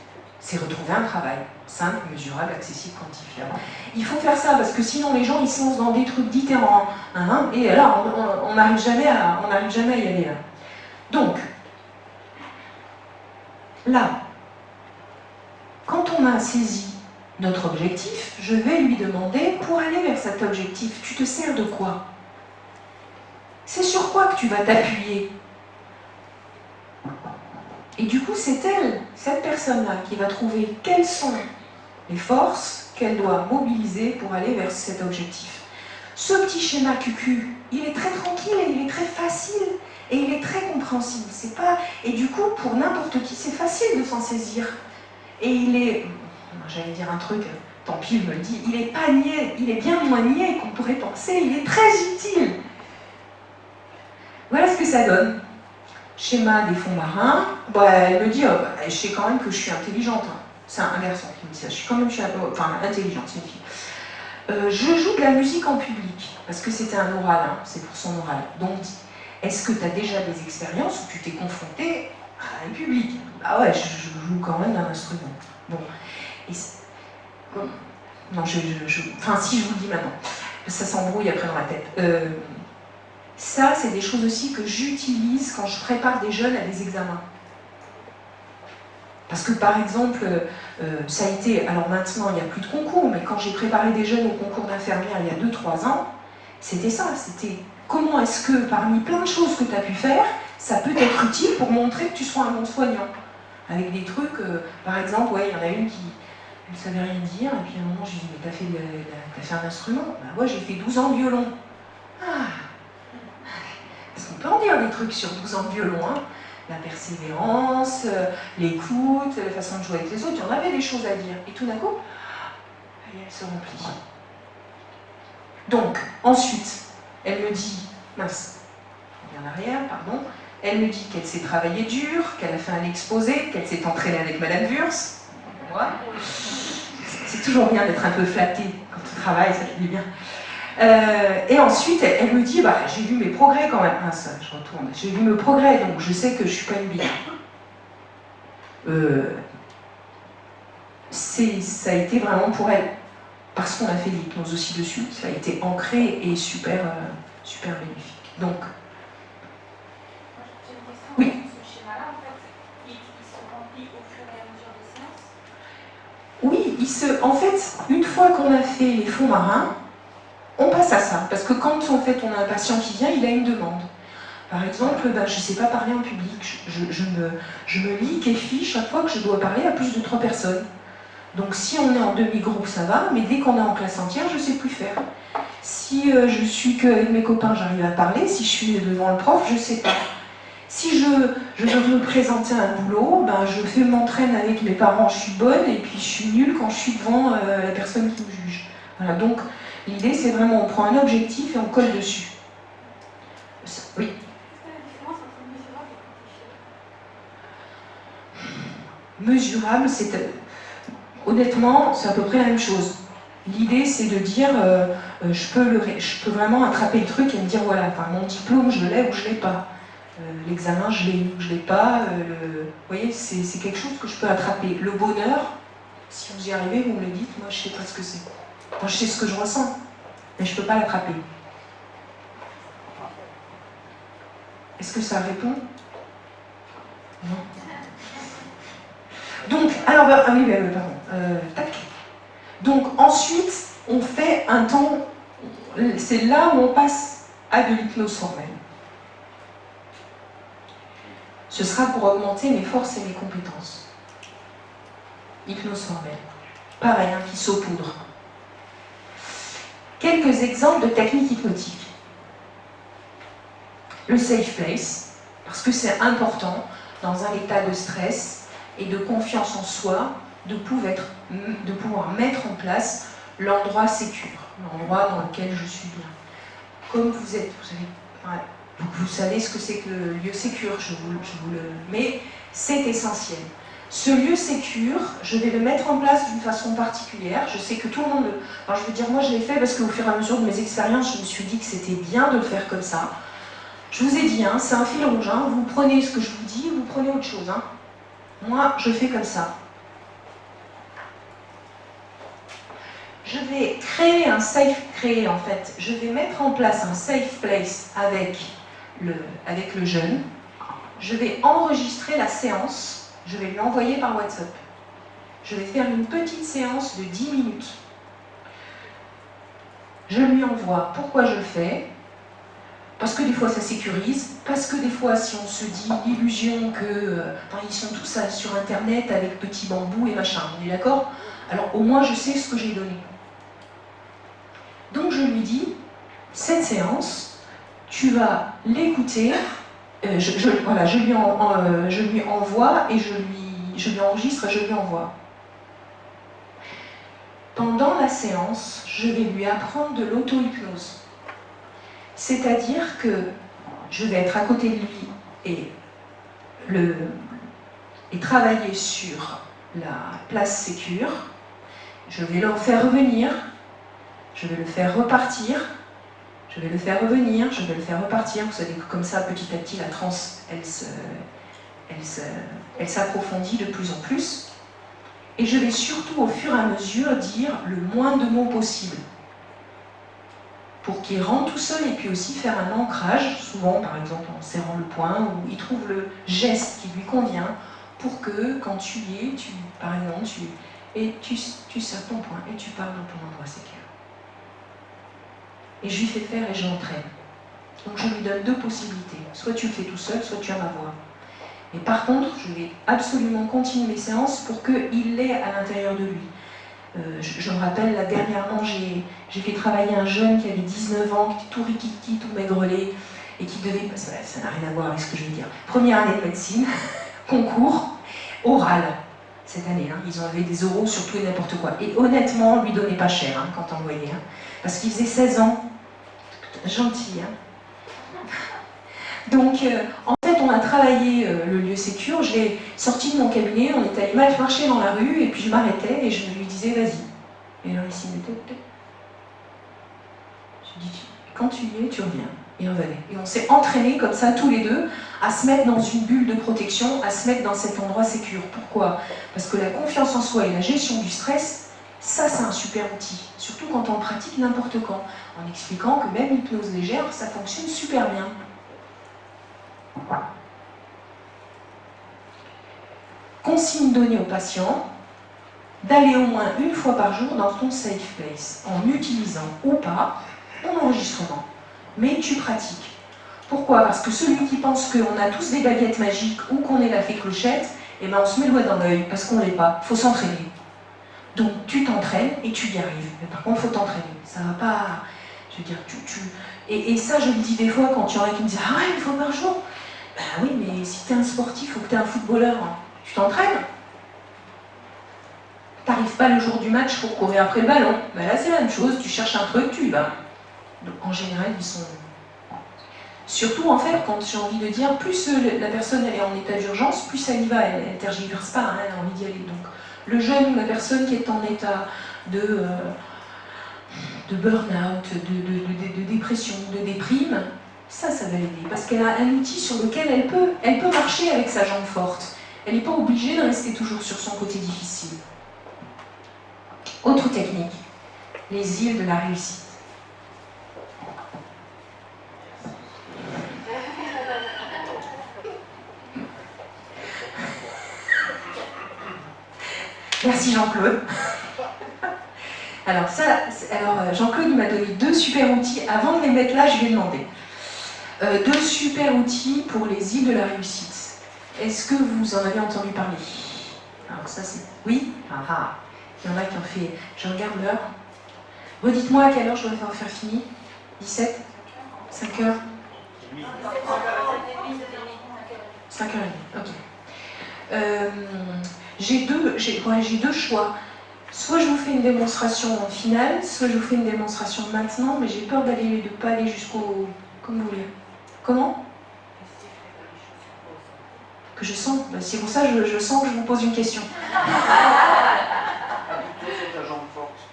c'est retrouver un travail simple, mesurable, accessible, quantifiable. Il faut faire ça parce que sinon les gens ils se lancent dans des trucs différents, hein, et là on n'arrive jamais à y aller. Là. Donc, là, quand on a saisi notre objectif, je vais lui demander, pour aller vers cet objectif, tu te sers de quoi? C'est sur quoi que tu vas t'appuyer? Et du coup, c'est elle, cette personne-là, qui va trouver quelles sont les forces qu'elle doit mobiliser pour aller vers cet objectif. Ce petit schéma QQ, il est très tranquille et il est très facile et il est très compréhensible. C'est pas... Et du coup, pour n'importe qui, c'est facile de s'en saisir. Et il est... J'allais dire un truc, tant pis, il me le dit, il est pas niais, il est bien moins niais qu'on pourrait penser, il est très utile. Voilà ce que ça donne. Schéma des fonds marins, elle me dit, je sais quand même que je suis intelligente. Hein. C'est un garçon qui me dit ça, je suis quand même intelligente, c'est une fille. Je joue de la musique en public, parce que c'était un oral, hein, c'est pour son oral. Donc, est-ce que tu as déjà des expériences où tu t'es confronté à un public? Ah ouais, je joue quand même d'un instrument. Bon. Non, enfin, si je vous le dis maintenant, ça s'embrouille après dans la tête. Ça, c'est des choses aussi que j'utilise quand je prépare des jeunes à des examens. Parce que par exemple, ça a été, alors maintenant il n'y a plus de concours, mais quand j'ai préparé des jeunes au concours d'infirmière il y a 2-3 ans, c'était ça, c'était comment est-ce que parmi plein de choses que tu as pu faire, ça peut être utile pour montrer que tu sois un bon soignant. Avec des trucs, par exemple, ouais, il y en a une qui ne savait rien dire, et puis à un moment j'ai dit, mais t'as fait un instrument? Bah ouais, j'ai fait 12 ans de violon. Ah. Parce qu'on peut en dire des trucs sur 12 ans de violon, hein. La persévérance, l'écoute, la façon de jouer avec les autres, il y en avait des choses à dire. Et tout d'un coup, elle se remplit. Donc, ensuite, elle me dit, mince, on revient en arrière, pardon, elle me dit qu'elle s'est travaillée dur, qu'elle a fait un exposé, qu'elle s'est entraînée avec Madame Wurs. Moi, c'est toujours bien d'être un peu flatté quand tu travailles, ça fait du bien. Et ensuite, elle me dit, j'ai vu mes progrès quand même. Ah, ça, je retourne. J'ai vu mes progrès, donc je sais que je suis pas une bille. Ça a été vraiment pour elle, parce qu'on a fait l'hypnose aussi dessus, ça a été ancré et super bénéfique. Donc, oui. Ce schéma-là, en fait, il se remplit au fur et à mesure des séances? Oui, en fait, une fois qu'on a fait les fonds marins, on passe à ça, parce que quand en fait on a un patient qui vient, il a une demande. Par exemple, je ne sais pas parler en public, je me liquéfie chaque fois que je dois parler à plus de 3 personnes. Donc si on est en demi-groupe, ça va, mais dès qu'on est en classe entière, je ne sais plus faire. Si je suis qu'avec mes copains, j'arrive à parler, si je suis devant le prof, je ne sais pas. Si je veux me présenter un boulot, ben je m'entraîne avec mes parents, je suis bonne, et puis je suis nulle quand je suis devant la personne qui me juge. Voilà, donc l'idée c'est vraiment, on prend un objectif et on colle dessus. Oui. Quelle est la différence entre mesurable et quantifiable? Mesurable, honnêtement, c'est à peu près la même chose. L'idée, c'est de dire, je peux vraiment attraper le truc et me dire, voilà, enfin, mon diplôme, je l'ai ou je ne l'ai pas. L'examen, je l'ai ou je ne l'ai pas. Vous voyez, c'est quelque chose que je peux attraper. Le bonheur, si vous y arrivez, vous me le dites, moi, je ne sais pas ce que c'est. Enfin, je sais ce que je ressens, mais je ne peux pas l'attraper. Est-ce que ça répond? Non. Donc, alors, ah oui, pardon. Tac. Donc, ensuite, on fait un temps, c'est là où on passe à de l'hypnose formelle. Ce sera pour augmenter mes forces et mes compétences. Hypnose formelle. Pareil, un qui saupoudre. Quelques exemples de techniques hypnotiques. Le safe place, parce que c'est important dans un état de stress et de confiance en soi de pouvoir mettre en place l'endroit sécure, l'endroit dans lequel je suis bien. Comme vous êtes, vous savez ce que c'est que le lieu sécure, je vous le mets, c'est essentiel. Ce lieu sécure, je vais le mettre en place d'une façon particulière. Je sais que tout le monde le... Alors je veux dire, moi je l'ai fait parce qu'au fur et à mesure de mes expériences, je me suis dit que c'était bien de le faire comme ça. Je vous ai dit, hein, c'est un fil rouge, hein, vous prenez ce que je vous dis, vous prenez autre chose. Hein. Moi, je fais comme ça. Je vais créer en fait, je vais mettre en place un safe place avec le jeune. Je vais enregistrer la séance, je vais lui envoyer par WhatsApp. Je vais faire une petite séance de 10 minutes. Je lui envoie. Pourquoi je le fais? Parce que des fois ça sécurise, parce que des fois si on se dit l'illusion que ils sont tous sur internet avec petits bambous et machin, on est d'accord? Alors au moins je sais ce que j'ai donné. Donc je lui dis, cette séance, tu vas l'écouter, je lui envoie et je lui enregistre et je lui envoie. Pendant la séance, je vais lui apprendre de l'auto-hypnose. C'est-à-dire que je vais être à côté de lui et travailler sur la place sécure. Je vais le faire revenir, je vais le faire repartir, je vais le faire revenir, je vais le faire repartir. Vous savez que comme ça, petit à petit, la transe, elle s'approfondit de plus en plus. Et je vais surtout, au fur et à mesure, dire le moins de mots possible. Pour qu'il rentre tout seul et puis aussi faire un ancrage, souvent par exemple en serrant le poing, où il trouve le geste qui lui convient, pour que quand tu y es, par exemple, tu serres ton poing et tu pars dans ton endroit sécure. Et je lui fais faire et je l'entraîne. Donc je lui donne deux possibilités. Soit tu le fais tout seul, soit tu as ma voix. Et par contre, je vais absolument continuer mes séances pour qu'il l'ait à l'intérieur de lui. Je me rappelle, là, dernièrement, j'ai fait travailler un jeune qui avait 19 ans, qui était tout rikiki, tout maigrelet, et qui devait... Ça n'a rien à voir avec ce que je veux dire. Première année de médecine, concours, oral, cette année. Hein, ils ont avait des oraux sur tout et n'importe quoi. Et honnêtement, on lui donnait pas cher, hein, quand on voyait. Hein, parce qu'il faisait 16 ans. Gentil, hein. Donc, en fait, on a travaillé le lieu sécure, je l'ai sorti de mon cabinet, on est allé marcher dans la rue, et puis je m'arrêtais et je lui disais, vas-y. Et alors, ici, il me disait, je dis, quand tu y es, tu reviens. Et on revenait. Et on s'est entraînés comme ça, tous les deux, à se mettre dans une bulle de protection, à se mettre dans cet endroit sécure. Pourquoi? Parce que la confiance en soi et la gestion du stress, ça, c'est un super outil. Surtout quand on pratique n'importe quand, en expliquant que même l'hypnose légère, ça fonctionne super bien. Consigne donnée au patient d'aller au moins une fois par jour dans ton safe place, en utilisant ou pas ton enregistrement. Mais tu pratiques. Pourquoi? Parce que celui qui pense qu'on a tous des baguettes magiques ou qu'on est la fée clochette, eh ben on se met le doigt dans l'œil parce qu'on l'est pas. Il faut s'entraîner. Donc tu t'entraînes et tu y arrives. Mais par contre, il faut t'entraîner. Ça va pas... Je veux dire, Et ça, je le dis des fois quand il y en a qui me disent « Ah ouais, une fois par jour !» Ah oui, mais si tu es un sportif ou que tu es un footballeur, tu t'entraînes. T'arrives pas le jour du match pour courir après le ballon. Ben là, c'est la même chose, tu cherches un truc, tu y vas. Donc, en général, ils sont... Surtout, en fait, quand j'ai envie de dire, plus la personne elle est en état d'urgence, plus elle y va, elle tergiverse pas, hein, elle a envie d'y aller. Donc, le jeune ou la personne qui est en état de burn-out, de dépression, de déprime, ça va l'aider. Parce qu'elle a un outil sur lequel elle peut marcher avec sa jambe forte. Elle n'est pas obligée de rester toujours sur son côté difficile. Autre technique, les îles de la réussite. Merci Jean-Claude. Alors Jean-Claude m'a donné 2 super outils. Avant de les mettre là, je vais demander. 2 super outils pour les îles de la réussite. Est-ce que vous en avez entendu parler? Alors ça c'est... Oui? Ah. Il y en a qui ont fait... Je regarde l'heure. Redites-moi à quelle heure je dois faire fini. 17? 5 heures? 5h30, ok. J'ai deux choix. Soit je vous fais une démonstration en finale, soit je vous fais une démonstration maintenant, mais j'ai peur de ne pas aller jusqu'au... Comme vous voulez. Comment? Que je sens. C'est pour ça que je sens que je vous pose une question.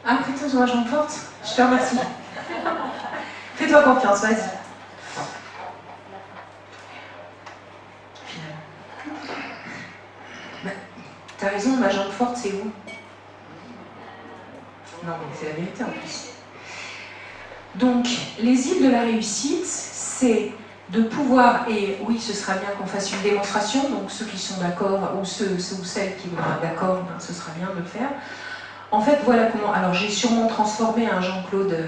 Ah, plutôt sur ma jambe forte? Je te remercie. Fais-toi confiance, vas-y. T'as raison, ma jambe forte, c'est où? Non, mais c'est la vérité en plus. Donc, les îles de la réussite, c'est de pouvoir, et oui, ce sera bien qu'on fasse une démonstration, donc ceux qui sont d'accord, ou ceux ou celles qui vont être d'accord, ben, ce sera bien de le faire. En fait, voilà comment. Alors, j'ai sûrement transformé un Jean-Claude,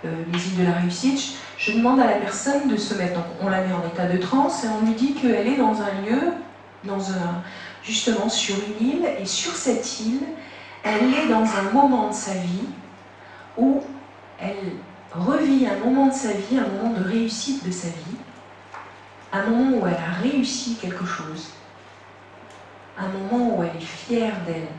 les îles de la réussite. Je demande à la personne de se mettre, donc on la met en état de transe, et on lui dit qu'elle est dans un lieu, justement sur une île, et sur cette île, elle est dans un moment de sa vie où elle revit un moment de sa vie, un moment de réussite de sa vie, un moment où elle a réussi quelque chose, un moment où elle est fière d'elle.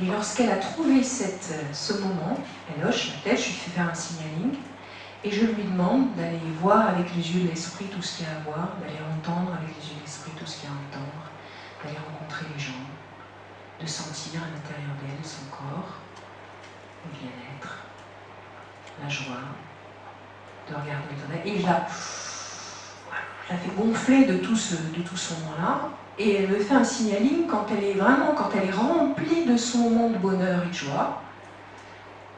Et lorsqu'elle a trouvé ce moment, elle hoche la tête, je lui fais faire un signaling, et je lui demande d'aller voir avec les yeux de l'esprit tout ce qu'il y a à voir, d'aller entendre avec les yeux de l'esprit tout ce qu'il y a à entendre, d'aller rencontrer les gens, de sentir à l'intérieur d'elle son corps, le bien-être, la joie, de regarder le tonnerre. Et je la fait gonfler de tout ce moment-là, et elle me fait un signaling quand elle est remplie de son moment de bonheur et de joie.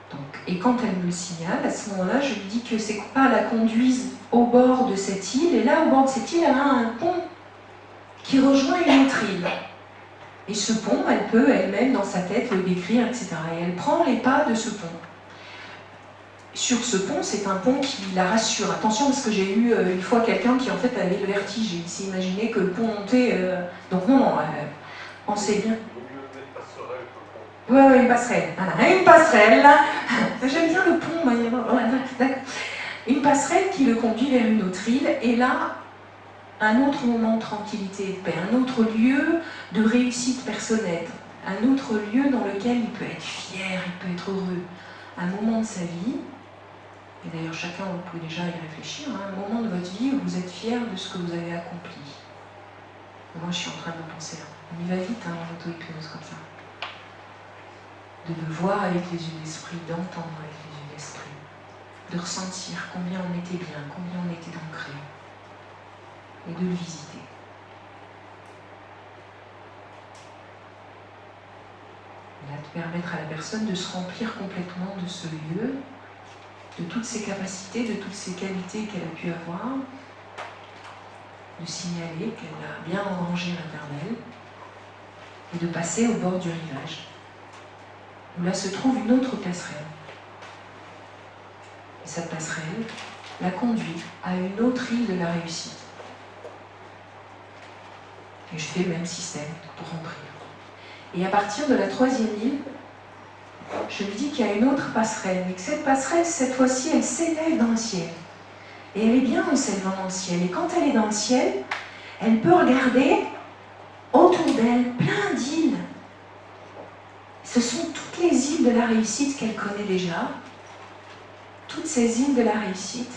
Donc, et quand elle me le signale, à ce moment-là, je lui dis que c'est pas la conduise au bord de cette île, et là, au bord de cette île, elle a un pont qui rejoint une autre île. Et ce pont, elle peut elle-même, dans sa tête, le décrire, etc. Et elle prend les pas de ce pont. Sur ce pont, c'est un pont qui la rassure. Attention, parce que j'ai eu une fois quelqu'un qui, en fait, avait le vertige. Il s'est imaginé que le pont montait... Donc non, on sait bien. Ouais, une passerelle. Voilà, une passerelle. J'aime bien le pont. D'accord. Une passerelle qui le conduit vers une autre île. Et là, un autre moment de tranquillité et de paix, un autre lieu de réussite personnelle, un autre lieu dans lequel il peut être fier, il peut être heureux. Un moment de sa vie, et d'ailleurs chacun, vous pouvez déjà y réfléchir, hein, un moment de votre vie où vous êtes fier de ce que vous avez accompli. Moi, je suis en train de penser, on y va vite en auto-hypnose comme ça. De le voir avec les yeux de l'esprit, d'entendre avec les yeux de l'esprit, de ressentir combien on était bien, combien on était ancré, et de le visiter. Et là, de permettre à la personne de se remplir complètement de ce lieu, de toutes ses capacités, de toutes ses qualités qu'elle a pu avoir, de signaler qu'elle a bien engrangé l'intérieur d'elle, et de passer au bord du rivage, où là se trouve une autre passerelle. Et cette passerelle la conduit à une autre île de la réussite. Et je fais le même système pour remplir. Et à partir de la 3e île, je lui dis qu'il y a une autre passerelle, mais que cette passerelle, cette fois-ci, elle s'élève dans le ciel. Et elle est bien où s'élevant dans le ciel. Et quand elle est dans le ciel, elle peut regarder autour d'elle plein d'îles. Ce sont toutes les îles de la réussite qu'elle connaît déjà. Toutes ces îles de la réussite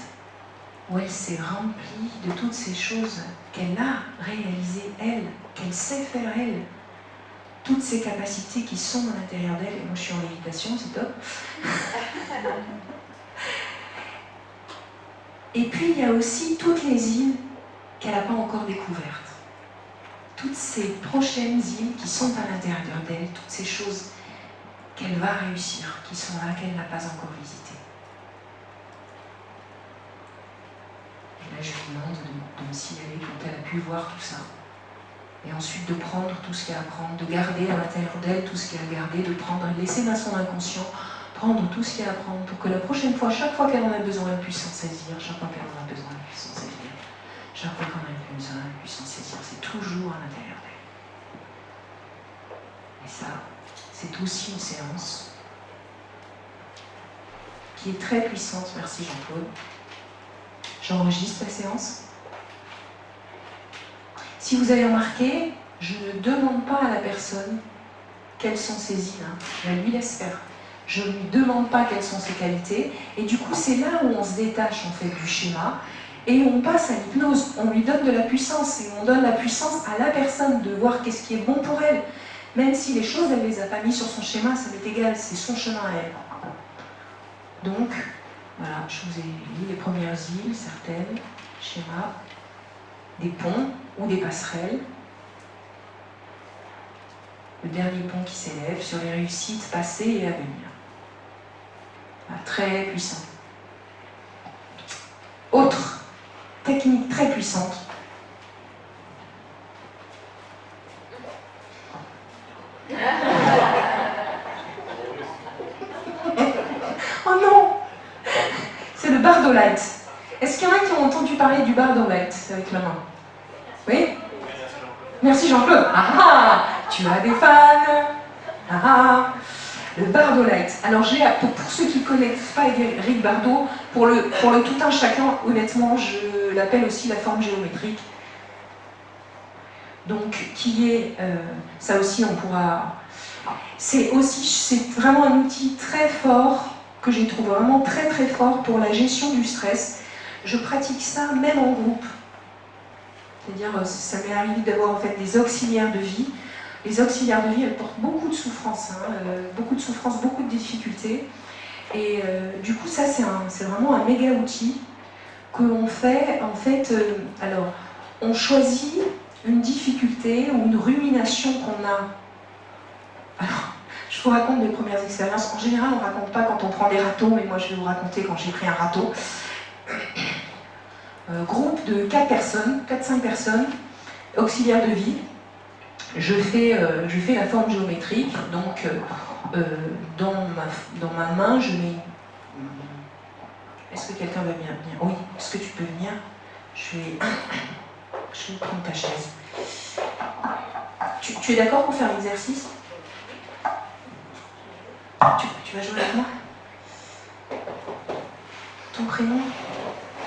où elle s'est remplie de toutes ces choses qu'elle a réalisées elle, qu'elle sait faire elle. Toutes ces capacités qui sont à l'intérieur d'elle. Et moi je suis en lévitation, c'est top. Et puis il y a aussi toutes les îles qu'elle n'a pas encore découvertes. Toutes ces prochaines îles qui sont à l'intérieur d'elle, toutes ces choses qu'elle va réussir, qui sont là, qu'elle n'a pas encore visitées. Et là je lui demande de me signaler quand elle a pu voir tout ça. Et ensuite de prendre tout ce qu'il y a à prendre, de garder à l'intérieur d'elle tout ce qu'il y a à garder, de prendre, laisser dans son inconscient, prendre tout ce qu'il y a à prendre pour que la prochaine fois, chaque fois qu'elle en a besoin, elle puisse s'en saisir, chaque fois qu'elle en a besoin, elle puisse s'en saisir, chaque fois qu'on a besoin, elle puisse s'en saisir. C'est toujours à l'intérieur d'elle. Et ça, c'est aussi une séance qui est très puissante. Merci Jean-Claude. J'enregistre la séance. Si vous avez remarqué, je ne demande pas à la personne quelles sont ses îles, je lui laisse faire. Je ne lui demande pas quelles sont ses qualités, et du coup c'est là où on se détache en fait du schéma, et on passe à l'hypnose, on lui donne de la puissance, et on donne la puissance à la personne de voir qu'est-ce qui est bon pour elle. Même si les choses, elle ne les a pas mis sur son schéma, ça m'est égal, c'est son chemin à elle. Donc, voilà, je vous ai dit les premières îles, certaines, schéma, des ponts ou des passerelles. Le dernier pont qui s'élève sur les réussites passées et à venir. Voilà, très puissant. Autre technique très puissante. Oh non! C'est le Bardolite. Est-ce qu'il y en a qui ont entendu parler du Bardolite avec la main? Oui? Merci Jean-Claude. Ah ah! Tu as des fans. Ah ah! Le Bardolite. Alors pour ceux qui ne connaissent pas Eric Bardot, pour le tout un chacun, honnêtement, je l'appelle aussi la forme géométrique. Donc, qui est, ça aussi on pourra... C'est vraiment un outil très fort, que j'ai trouvé vraiment très très fort pour la gestion du stress. Je pratique ça même en groupe. C'est-à-dire, ça m'est arrivé d'avoir en fait des auxiliaires de vie. Les auxiliaires de vie, elles portent beaucoup de souffrance, beaucoup de difficultés. Et du coup, ça, c'est vraiment un méga outil que l'on fait, en fait, alors, on choisit une difficulté ou une rumination qu'on a. Alors, je vous raconte mes premières expériences. En général, on ne raconte pas quand on prend des râteaux, mais moi, je vais vous raconter quand j'ai pris un râteau. Groupe de 4-5 personnes, auxiliaires de vie. Je fais la forme géométrique, donc dans ma main, je mets... Est-ce que quelqu'un veut venir? Oui, est-ce que tu peux venir? Je vais prendre ta chaise. Tu es d'accord pour faire l'exercice? Tu vas jouer avec moi? Ton prénom?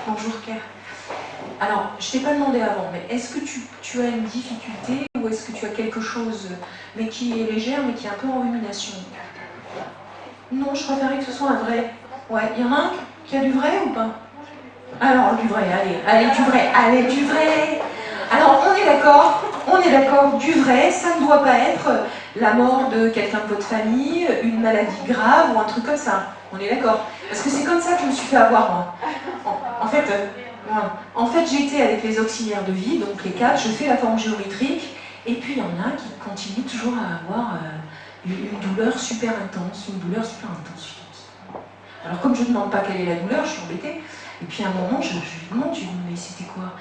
Bonjour Claire. Alors, je ne t'ai pas demandé avant, mais est-ce que tu as une difficulté ou est-ce que tu as quelque chose, mais qui est légère, mais qui est un peu en rumination? Non, je préférais que ce soit un vrai. Ouais, il y en a un qui a du vrai ou pas? Alors, du vrai, allez, du vrai. Alors, on est d'accord, du vrai, ça ne doit pas être la mort de quelqu'un de votre famille, une maladie grave ou un truc comme ça. On est d'accord? Parce que c'est comme ça que je me suis fait avoir, moi. En fait, j'étais avec les auxiliaires de vie, donc les 4, je fais la forme géométrique, et puis il y en a qui continuent toujours à avoir une douleur super intense, Alors comme je ne demande pas quelle est la douleur, je suis embêtée, et puis à un moment, je lui demande, mais c'était quoi?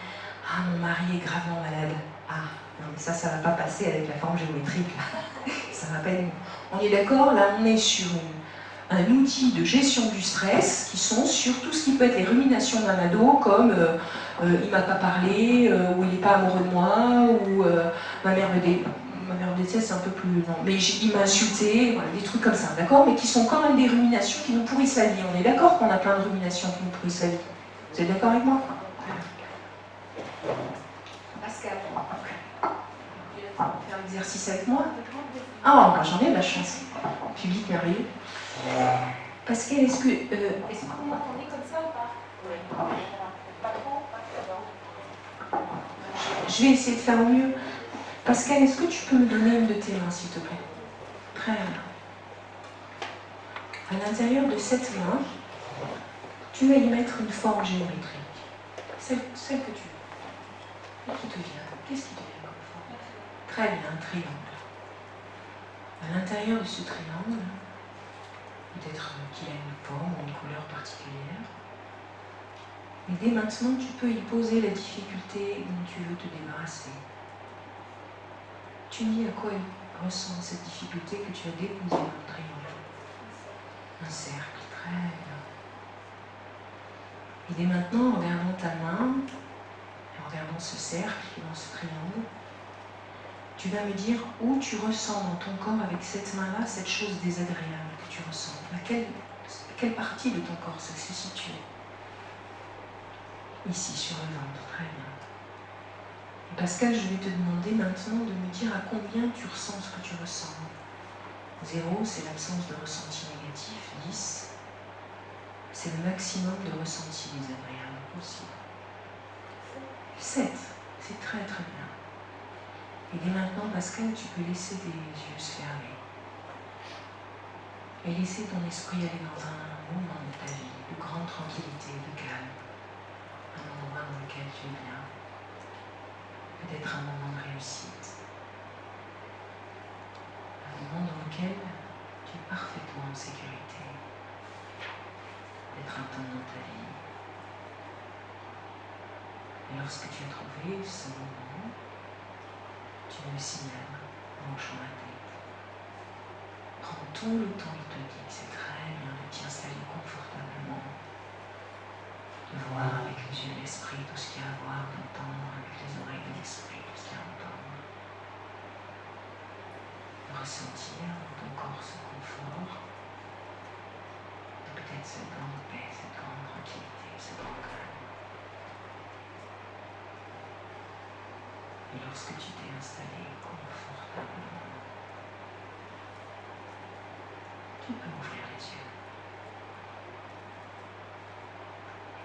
Ah, mon mari est gravement malade. Ah, non, mais ça va pas passer avec la forme géométrique, ça va pas être... On est d'accord, là on est sur un outil de gestion du stress qui sont sur tout ce qui peut être les ruminations d'un ado, comme il m'a pas parlé, ou il n'est pas amoureux de moi, ou ma mère me déteste, c'est un peu plus... Non, mais il m'a insulté, voilà, des trucs comme ça, d'accord? Mais qui sont quand même des ruminations qui nous pourrissent la vie. On est d'accord qu'on a plein de ruminations qui nous pourrissent la vie? Vous êtes d'accord avec moi? Pascal. Faire l'exercice avec moi? Ah, bah, j'en ai de la chance. Public merveilleux. Pascal, est-ce que... Est-ce que vous m'entendez comme ça ou pas? Oui. Pas trop, pas trop. Je vais essayer de faire au mieux. Pascal, est-ce que tu peux me donner une de tes mains, s'il te plaît? Très bien. À l'intérieur de cette main, tu vas y mettre une forme géométrique. Celle que tu veux. Et qui te vient? Qu'est-ce qui te vient comme forme? Très bien, un triangle. À l'intérieur de ce triangle, peut-être qu'il a une forme ou une couleur particulière. Et dès maintenant, tu peux y poser la difficulté dont tu veux te débarrasser. Tu me dis à quoi elle ressemble cette difficulté que tu as déposée dans le triangle. Un cercle, très bien. Et dès maintenant, en regardant ta main, en regardant ce cercle, dans ce triangle, tu vas me dire où tu ressens dans ton corps, avec cette main-là, cette chose désagréable que tu ressens. À quelle partie de ton corps ça se situe? Ici, sur le ventre, très bien. Et Pascal, je vais te demander maintenant de me dire à combien tu ressens ce que tu ressens. 0, c'est l'absence de ressenti négatif. 10, c'est le maximum de ressenti désagréable possible. 7, c'est très très bien. Et dès maintenant, Pascal, tu peux laisser tes yeux se fermer. Et laisser ton esprit aller dans un moment de ta vie, de grande tranquillité, de calme. Un endroit dans lequel tu es bien. Peut-être un moment de réussite. Un moment dans lequel tu es parfaitement en sécurité. Peut-être un temps dans ta vie. Et lorsque tu as trouvé ce moment, tu me signales en hochant la tête. Prends tout le temps qu'il te dit, c'est très bien de t'y installer confortablement, de voir avec les yeux de l'esprit tout ce qu'il y a à voir, d'entendre avec les oreilles de l'esprit tout ce qu'il y a à entendre, de ressentir dans ton corps ce confort, et peut-être cette grande paix, cette grande tranquillité, ce grand calme. Et lorsque tu t'es installé confortablement, tu peux ouvrir les yeux.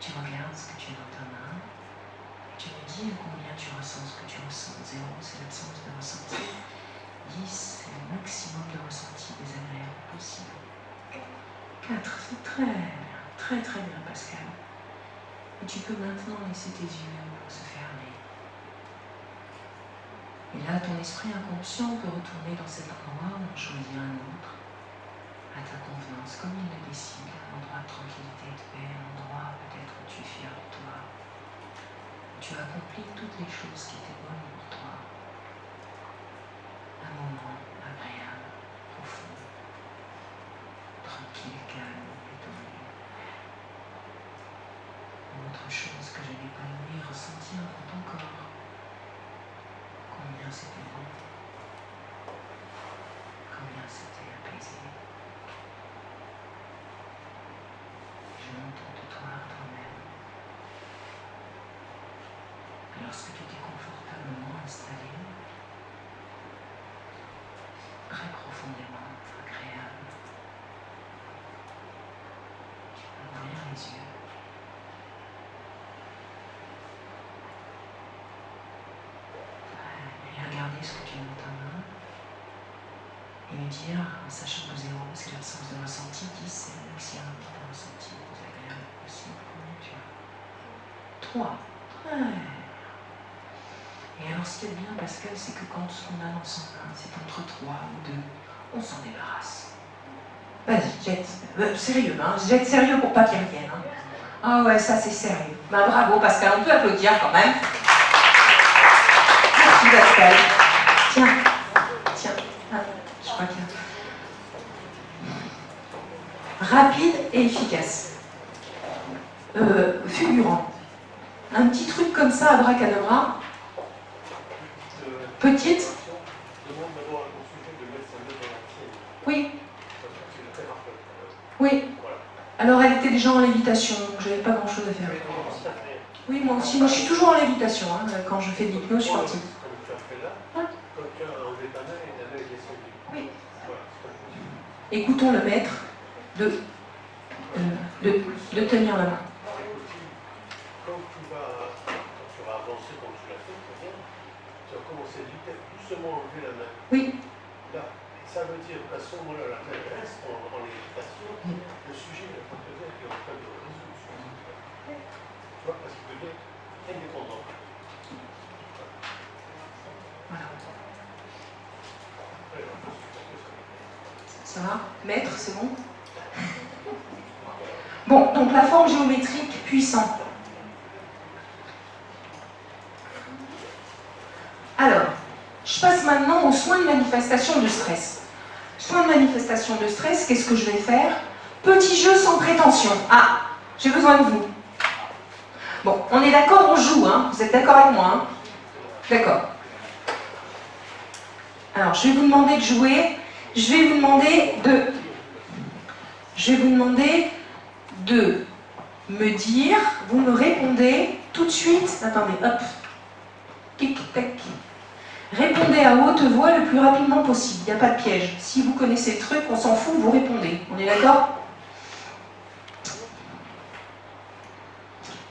Tu regardes ce que tu as dans ta main. Tu me dis à combien tu ressens ce que tu ressens. 0, c'est l'absence de ressenti. 10, c'est le maximum de ressenti désagréable possible. 4, c'est très bien, très très bien, Pascal. Et tu peux maintenant laisser tes yeux se fermer. Et là, ton esprit inconscient peut retourner dans cet endroit ou en choisir un autre, à ta convenance, comme il le décide, un endroit de tranquillité, de paix, un endroit peut-être où tu es fier de toi, où tu as accompli toutes les choses qui étaient bonnes pour toi. Un moment agréable, profond, tranquille, calme, étonné. Une autre chose que je n'ai pas nommée, ressentir dans ton corps. Combien c'était bon, combien c'était apaisé. Je monte en toi toi-même. Et lorsque tu t'es confortablement installé, très profondément agréable, tu peux ouvrir les yeux. Et regarder ce que tu as dans ta main. Et me dire, en sachant que 0, c'est l'absence de ressenti, 10, c'est le maximum de ressenti désagréable possible. Combien tu as? 3. Ouais. Et alors, ce qui est bien, Pascal, c'est que quand ce qu'on a dans son main, c'est entre 3 ou 2, on s'en débarrasse. Vas-y, jette. Sérieux, hein, jette sérieux pour pas qu'il revienne. Hein. Ah ouais, ça c'est sérieux. Ben, bravo, Pascal, on peut applaudir quand même. Merci, Pascal. Tiens. Ah, je crois qu'il y a... Rapide et efficace. Fulgurant. Un petit truc comme ça, abracadabra. Petite. Oui. Oui. Alors elle était déjà en lévitation, donc je n'avais pas grand chose à faire. Oui, moi aussi. Moi, je suis toujours en lévitation hein, quand je fais de l'hypnose sportive. Comme tu as fait là, quand tu as enlevé ta main et la main est descendue. Oui. Voilà, c'est comme ça. Écoutons le maître de tenir la main. Quand tu vas avancer comme tu l'as fait, tu vas commencer doucement à enlever la main. Oui. Là, ça veut dire qu'à ce moment-là, la main reste en lévitation, le sujet de ton peut-être est en train de résoudre son problème. Tu vois, parce qu'il devient indépendant. Voilà. Après, on peut se faire ça. Ça va? Maître, c'est bon? Bon, donc la forme géométrique puissant. Alors, je passe maintenant aux soins de manifestation de stress. Soins de manifestation de stress, qu'est-ce que je vais faire? Petit jeu sans prétention. Ah, j'ai besoin de vous. Bon, on est d'accord, on joue, hein? Vous êtes d'accord avec moi, hein? D'accord. Alors, je vais vous demander de jouer. Je vais vous demander de me dire, vous me répondez tout de suite. Attendez, hop. Tic, tac. Répondez à haute voix le plus rapidement possible. Il n'y a pas de piège. Si vous connaissez le truc, on s'en fout, vous répondez. On est d'accord?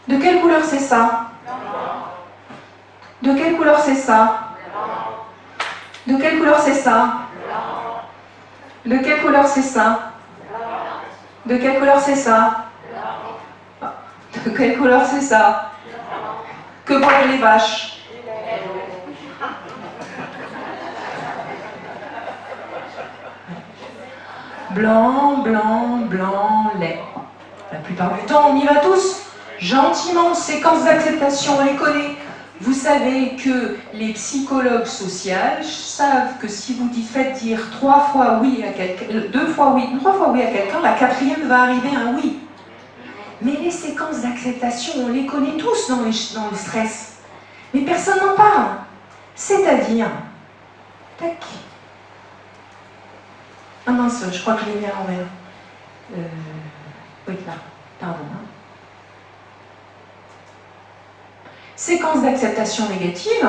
De quelle couleur c'est ça? De quelle couleur c'est ça? De quelle couleur c'est ça? De quelle couleur c'est ça? De quelle couleur c'est ça? De quelle couleur c'est ça? Que boivent les vaches? Blanc, blanc, blanc, lait. La plupart du temps, on y va tous. Gentiment, séquence d'acceptation, on les connaît. Vous savez que les psychologues sociaux savent que si vous faites dire 3 fois oui à quelqu'un, 2 fois oui, 3 fois oui à quelqu'un, la 4e va arriver un oui. Mais les séquences d'acceptation, on les connaît tous dans le stress. Mais personne n'en parle. C'est-à-dire, tac. Ah mince, je crois que je l'ai mis à l'envers. Oui, là, pardon. Séquence d'acceptation négative,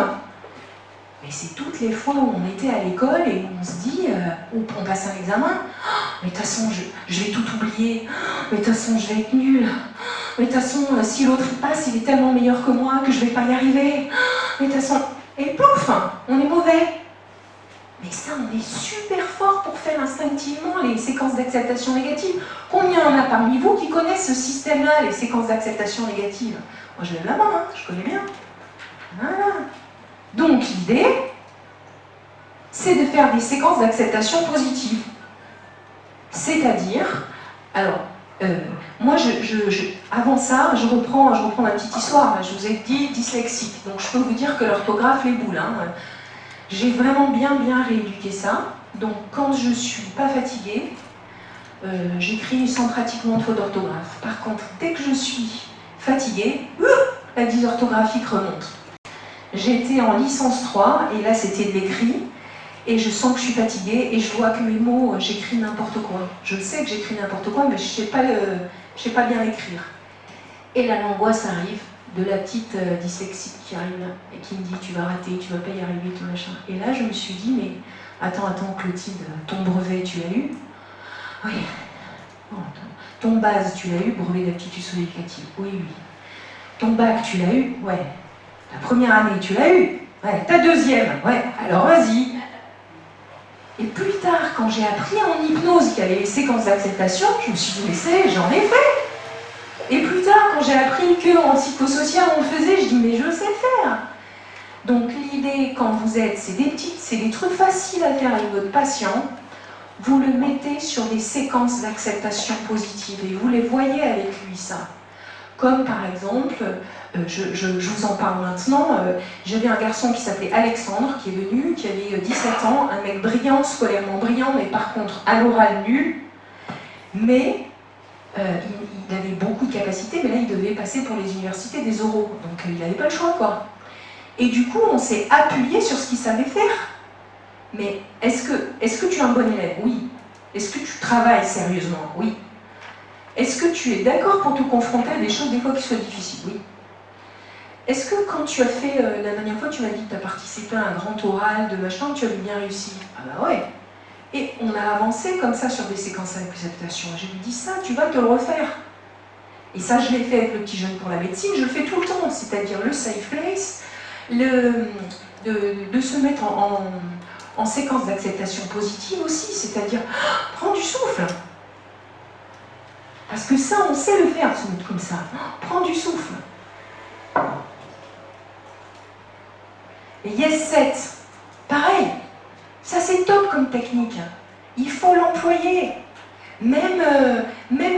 mais c'est toutes les fois où on était à l'école et où on se dit, on passe un examen, oh, mais de toute façon, je vais tout oublier, oh, mais de toute façon, je vais être nulle, mais de toute façon, si l'autre il passe, il est tellement meilleur que moi que je vais pas y arriver, oh, mais de toute façon, et pouf, on est mauvais. Mais ça, on est super fort pour faire instinctivement les séquences d'acceptation négative. Combien en a parmi vous qui connaissent ce système-là, les séquences d'acceptation négative? Moi, je lève la main, hein, je connais bien. Voilà. Donc, l'idée, c'est de faire des séquences d'acceptation positive. C'est-à-dire, alors, moi, avant ça, je reprends la petite histoire. Là, je vous ai dit dyslexique, donc je peux vous dire que l'orthographe les boules. Hein. J'ai vraiment bien rééduqué ça. Donc, quand je suis pas fatiguée, j'écris sans pratiquement de faute d'orthographe. Par contre, dès que je suis fatiguée, la dysorthographique remonte. J'étais en licence 3, et là, c'était de l'écrit. Et je sens que je suis fatiguée et je vois que mes mots, j'écris n'importe quoi. Je sais que j'écris n'importe quoi, mais je sais pas bien écrire. Et là, l'angoisse arrive de la petite dyslexique qui arrive là et qui me dit tu vas rater, tu vas pas y arriver, tout machin. Et là, je me suis dit mais attends Clotilde, ton brevet tu l'as eu? Oui. Oh, ton base tu l'as eu, brevet d'aptitude éducative? Oui. Ton bac tu l'as eu? Ouais. Ta première année tu l'as eu? Ouais. Ta deuxième? Ouais. Alors vas-y. Et plus tard, quand j'ai appris en hypnose qu'il y avait les séquences d'acceptation, je me suis dit, mais c'est, j'en ai fait. Et plus tard, quand j'ai appris qu'en psychosocial on le faisait, je dis, mais je sais le faire. Donc l'idée, quand vous êtes, c'est des trucs faciles à faire avec votre patient, vous le mettez sur des séquences d'acceptation positive et vous les voyez avec lui, ça. Comme par exemple, je vous en parle maintenant, j'avais un garçon qui s'appelait Alexandre, qui est venu, qui avait 17 ans, un mec brillant, scolairement brillant, mais par contre à l'oral nul, mais il avait beaucoup de capacités, mais là il devait passer pour les universités des oraux, donc il n'avait pas le choix, quoi. Et du coup, on s'est appuyé sur ce qu'il savait faire. Mais est-ce que tu es un bon élève? Oui. Est-ce que tu travailles sérieusement? Oui. Est-ce que tu es d'accord pour te confronter à des choses des fois qui soient difficiles? Oui. est-ce que quand tu as fait, la dernière fois, tu m'as dit que tu as participé à un grand oral de machin, tu avais bien réussi? Ah bah ouais. Et on a avancé comme ça sur des séquences d'acceptation. Je lui dis ça, tu vas te le refaire. Et ça, je l'ai fait avec le petit jeune pour la médecine, je le fais tout le temps, c'est-à-dire le safe place, de se mettre en séquence d'acceptation positive aussi, c'est-à-dire prends du souffle. Parce que ça, on sait le faire, se mettre comme ça. Prends du souffle. Et yes 7, pareil. Ça, c'est top comme technique. Il faut l'employer. Même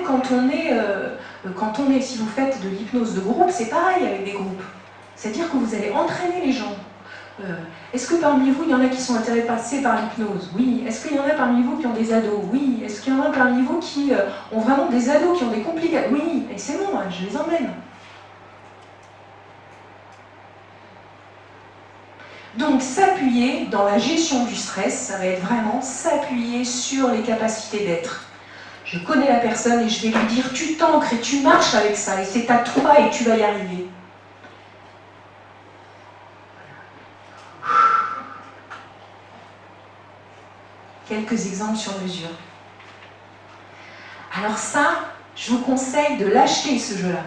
quand on est, si vous faites de l'hypnose de groupe, c'est pareil avec des groupes. C'est-à-dire que vous allez entraîner les gens. Est-ce que parmi vous, il y en a qui sont intéressés par l'hypnose? Oui. Est-ce qu'il y en a parmi vous qui ont des ados? Oui. Est-ce qu'il y en a parmi vous qui ont vraiment des ados, qui ont des complications? Oui. Et c'est bon, je les emmène. Donc s'appuyer dans la gestion du stress, ça va être vraiment s'appuyer sur les capacités d'être. Je connais la personne et je vais lui dire tu t'ancres et tu marches avec ça et c'est à toi et tu vas y arriver. Quelques exemples sur mesure. Alors ça, je vous conseille de l'acheter ce jeu-là.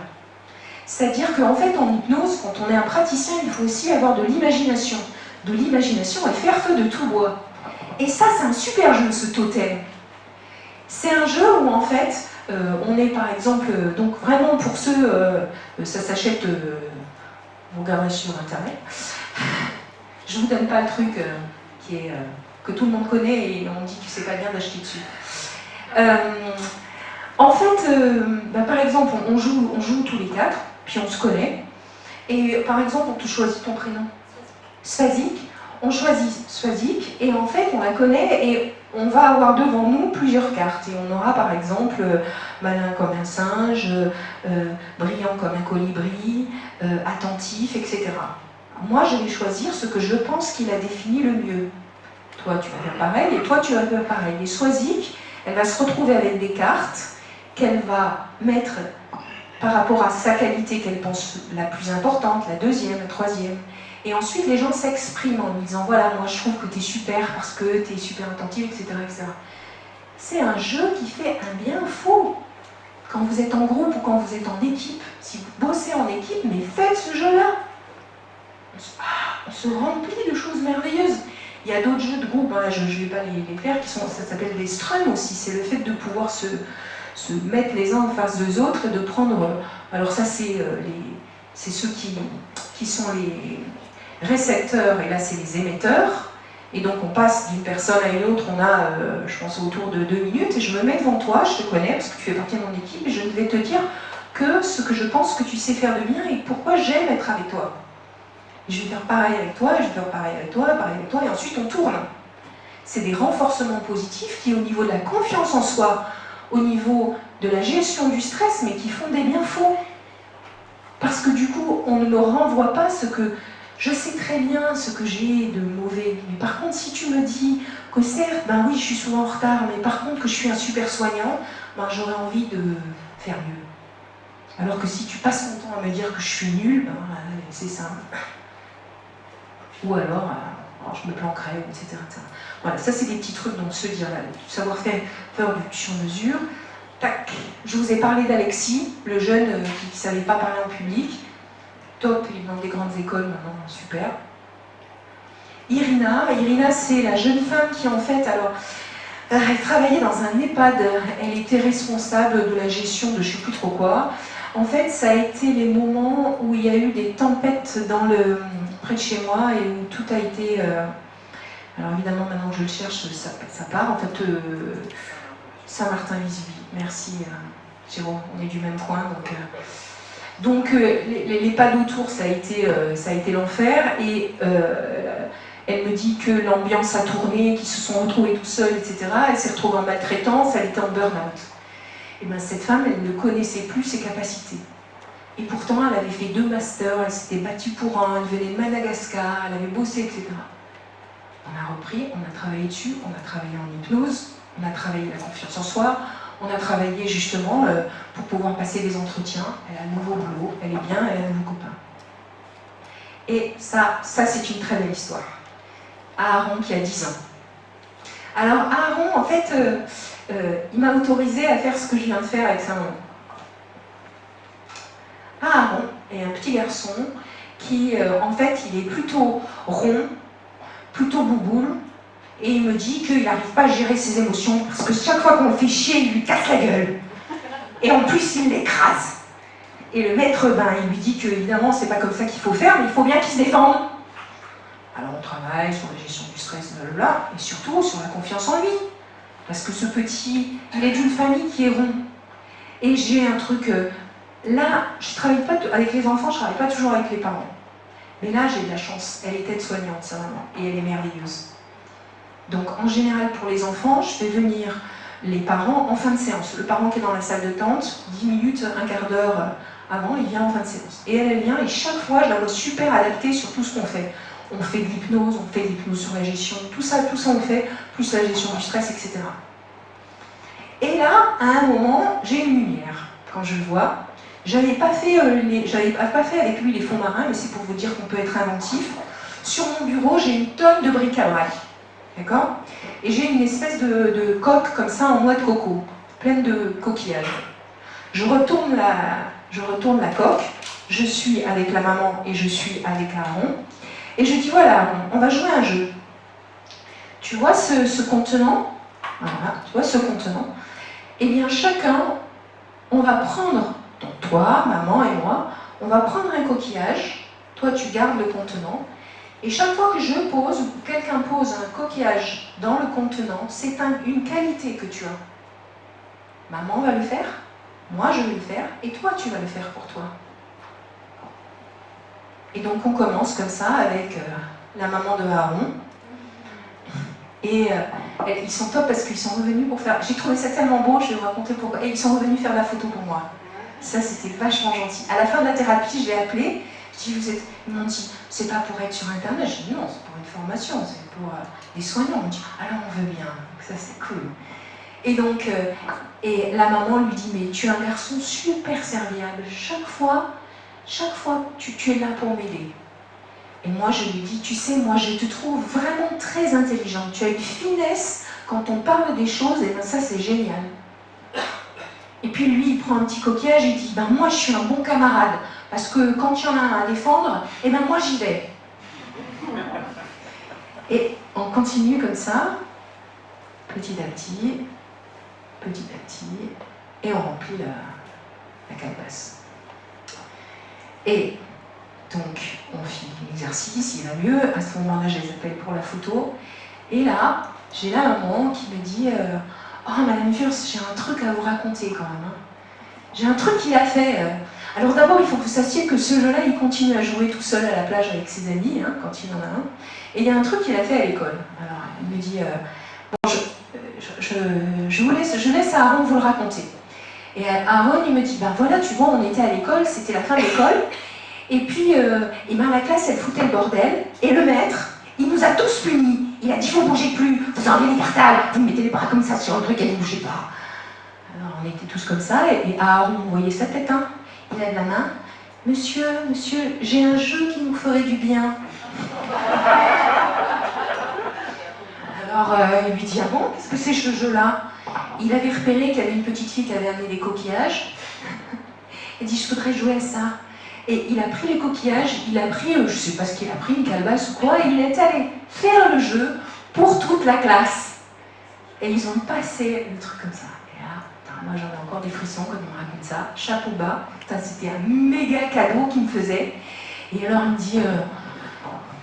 C'est-à-dire qu'en fait, en hypnose, quand on est un praticien, il faut aussi avoir de l'imagination. De l'imagination et faire feu de tout bois. Et ça, c'est un super jeu, ce totem. C'est un jeu où, en fait, on est, par exemple, donc vraiment pour ceux, ça s'achète, vous regarderez sur Internet. Je vous donne pas le truc que tout le monde connaît et on dit que c'est pas bien d'acheter dessus. En fait, par exemple, on joue tous les quatre, puis on se connaît. Et par exemple, on te choisit ton prénom. Swazik. On choisit Swazik et en fait, on la connaît et on va avoir devant nous plusieurs cartes. Et on aura par exemple malin comme un singe, brillant comme un colibri, attentif, etc. Moi, je vais choisir ce que je pense qu'il a défini le mieux. Toi, tu vas faire pareil et toi, tu vas faire pareil. Et Swazik, elle va se retrouver avec des cartes qu'elle va mettre par rapport à sa qualité qu'elle pense la plus importante, la deuxième, la troisième. Et ensuite, les gens s'expriment en lui disant « Voilà, moi je trouve que tu es super parce que tu es super attentive, etc. etc. » C'est un jeu qui fait un bien fou. Quand vous êtes en groupe ou quand vous êtes en équipe, si vous bossez en équipe, mais faites ce jeu-là. On se remplit de choses merveilleuses. Il y a d'autres jeux de groupe, hein, je ne vais pas les faire, ça s'appelle des strums aussi. C'est le fait de pouvoir se mettre les uns en face des autres et de prendre... Alors ça, c'est ceux qui sont les récepteurs, et là c'est les émetteurs, et donc on passe d'une personne à une autre, on a, je pense, autour de 2 minutes, et je me mets devant toi, je te connais, parce que tu fais partie de mon équipe, et je vais te dire que ce que je pense que tu sais faire de bien, et pourquoi j'aime être avec toi. Et je vais faire pareil avec toi, je vais faire pareil avec toi, et ensuite on tourne. C'est des renforcements positifs qui, au niveau de la confiance en soi, au niveau de la gestion du stress, mais qui font des bienfaits. Parce que du coup, on ne me renvoie pas ce que... Je sais très bien ce que j'ai de mauvais, mais par contre, si tu me dis que certes, ben oui, je suis souvent en retard, mais par contre que je suis un super soignant, ben j'aurais envie de faire mieux. Alors que si tu passes ton temps à me dire que je suis nulle, ben c'est ça. Ou alors je me planquerai, etc., etc. Voilà, ça c'est des petits trucs donc se dire là, du savoir-faire du sur-mesure. Tac, je vous ai parlé d'Alexis, le jeune qui ne savait pas parler en public. Top, il est dans des grandes écoles maintenant, super. Irina, c'est la jeune femme qui en fait, alors, elle travaillait dans un EHPAD, elle était responsable de la gestion de je ne sais plus trop quoi. En fait, ça a été les moments où il y a eu des tempêtes près de chez moi et où tout a été... alors évidemment, maintenant que je le cherche, ça part. En fait, Saint-Martin-Visby. Merci Jérôme, on est du même coin. Donc les pas d'autour, ça a été l'enfer. Et elle me dit que l'ambiance a tourné, qu'ils se sont retrouvés tout seuls, etc. Elle s'est retrouvée en maltraitance, elle était en burn-out. Et bien cette femme, elle ne connaissait plus ses capacités. Et pourtant, elle avait fait 2 masters, elle s'était battue pour un, elle venait de Madagascar, elle avait bossé, etc. On a repris, on a travaillé dessus, on a travaillé en hypnose, on a travaillé la confiance en soi, on a travaillé justement pour pouvoir passer des entretiens. Elle a un nouveau boulot, elle est bien, elle a un nouveau copain. Et ça c'est une très belle histoire. Aaron qui a 10 ans. Alors Aaron, en fait, il m'a autorisé à faire ce que je viens de faire avec sa maman. Aaron est un petit garçon qui, en fait, il est plutôt rond, plutôt bouboule, et il me dit qu'il n'arrive pas à gérer ses émotions parce que chaque fois qu'on le fait chier, il lui casse la gueule. Et en plus, il l'écrase. Et le maître, il lui dit que évidemment, c'est pas comme ça qu'il faut faire, mais il faut bien qu'il se défende. Alors on travaille sur la gestion du stress, blablabla, et surtout sur la confiance en lui. Parce que ce petit, il est d'une famille qui est rond. Et j'ai un truc, là, je travaille pas avec les enfants, je travaille pas toujours avec les parents. Mais là, j'ai de la chance, elle est aide-soignante, sa maman, et elle est merveilleuse. Donc en général, pour les enfants, je fais venir les parents en fin de séance. Le parent qui est dans la salle de tente, 10 minutes, un quart d'heure avant, il vient en fin de séance. Et elle vient, et chaque fois, je la vois super adaptée sur tout ce qu'on fait. On fait de l'hypnose, on fait de l'hypnose sur la gestion, tout ça on fait, plus la gestion du stress, etc. Et là, à un moment, j'ai une lumière. Quand je le vois, j'avais pas fait avec lui les fonds marins, mais c'est pour vous dire qu'on peut être inventif. Sur mon bureau, j'ai une tonne de bric-à-brac. D'accord ? Et j'ai une espèce de coque comme ça en noix de coco, pleine de coquillages. Je retourne la coque, je suis avec la maman et je suis avec Aaron, et je dis voilà, on va jouer à un jeu. Tu vois ce contenant ? Voilà, tu vois ce contenant ? Eh bien chacun, on va prendre, donc toi, maman et moi, on va prendre un coquillage, toi tu gardes le contenant, et chaque fois que je pose, ou quelqu'un pose un coquillage dans le contenant, c'est une qualité que tu as. Maman va le faire, moi je vais le faire, et toi tu vas le faire pour toi. Et donc on commence comme ça avec la maman de Aaron. Et ils sont top parce qu'ils sont revenus pour faire... J'ai trouvé ça tellement beau, je vais vous raconter pourquoi. Et ils sont revenus faire la photo pour moi. Ça c'était vachement gentil. À la fin de la thérapie, je l'ai appelé. Je dis, ils m'ont dit, c'est pas pour être sur Internet. Je dis, non, c'est pour une formation, c'est pour des soignants. On me dit, alors on veut bien. Donc, ça c'est cool. Et donc, et la maman lui dit, mais tu es un garçon super serviable. Chaque fois, tu es là pour m'aider. Et moi, je lui dis, tu sais, moi, je te trouve vraiment très intelligente. Tu as une finesse quand on parle des choses, et bien ça, c'est génial. Et puis lui, il prend un petit coquillage et il dit, ben moi, je suis un bon camarade. Parce que quand il y en a un à défendre, et ben moi, j'y vais. Et on continue comme ça, petit à petit, et on remplit la calebasse. Et donc, on finit l'exercice, il va mieux. À ce moment-là, je les appelle pour la photo. Et là, j'ai la maman qui me dit « Oh, Madame Wurst, j'ai un truc à vous raconter quand même. Hein. J'ai un truc qu'il a fait. Alors d'abord, il faut que vous sachiez que ce jeu-là, il continue à jouer tout seul à la plage avec ses amis, hein, quand il en a un. Et il y a un truc qu'il a fait à l'école. Alors, il me dit « Bon, je laisse Aaron vous le raconter. » Et Aaron, il me dit « Ben voilà, tu vois, on était à l'école, c'était la fin de l'école. » Et puis, la classe, elle foutait le bordel. Et le maître, il nous a tous punis. Il a dit, vous ne bougez plus, vous enlevez les cartables, vous mettez les bras comme ça sur le truc et ne bougez pas. Alors, on était tous comme ça. Et Aaron, vous voyez sa tête, hein ? Il lève la main. Monsieur, j'ai un jeu qui nous ferait du bien. Alors, il lui dit, ah bon, qu'est-ce que c'est ce jeu-là ? Il avait repéré qu'il y avait une petite fille qui avait amené des coquillages. Il dit, je voudrais jouer à ça. Et il a pris les coquillages, il a pris, je ne sais pas ce qu'il a pris, une calebasse ou quoi, et il est allé faire le jeu pour toute la classe. Et ils ont passé le truc comme ça. Et là, moi j'en ai encore des frissons quand on me raconte ça. Chapeau bas, c'était un méga cadeau qu'il me faisait. Et alors il me dit,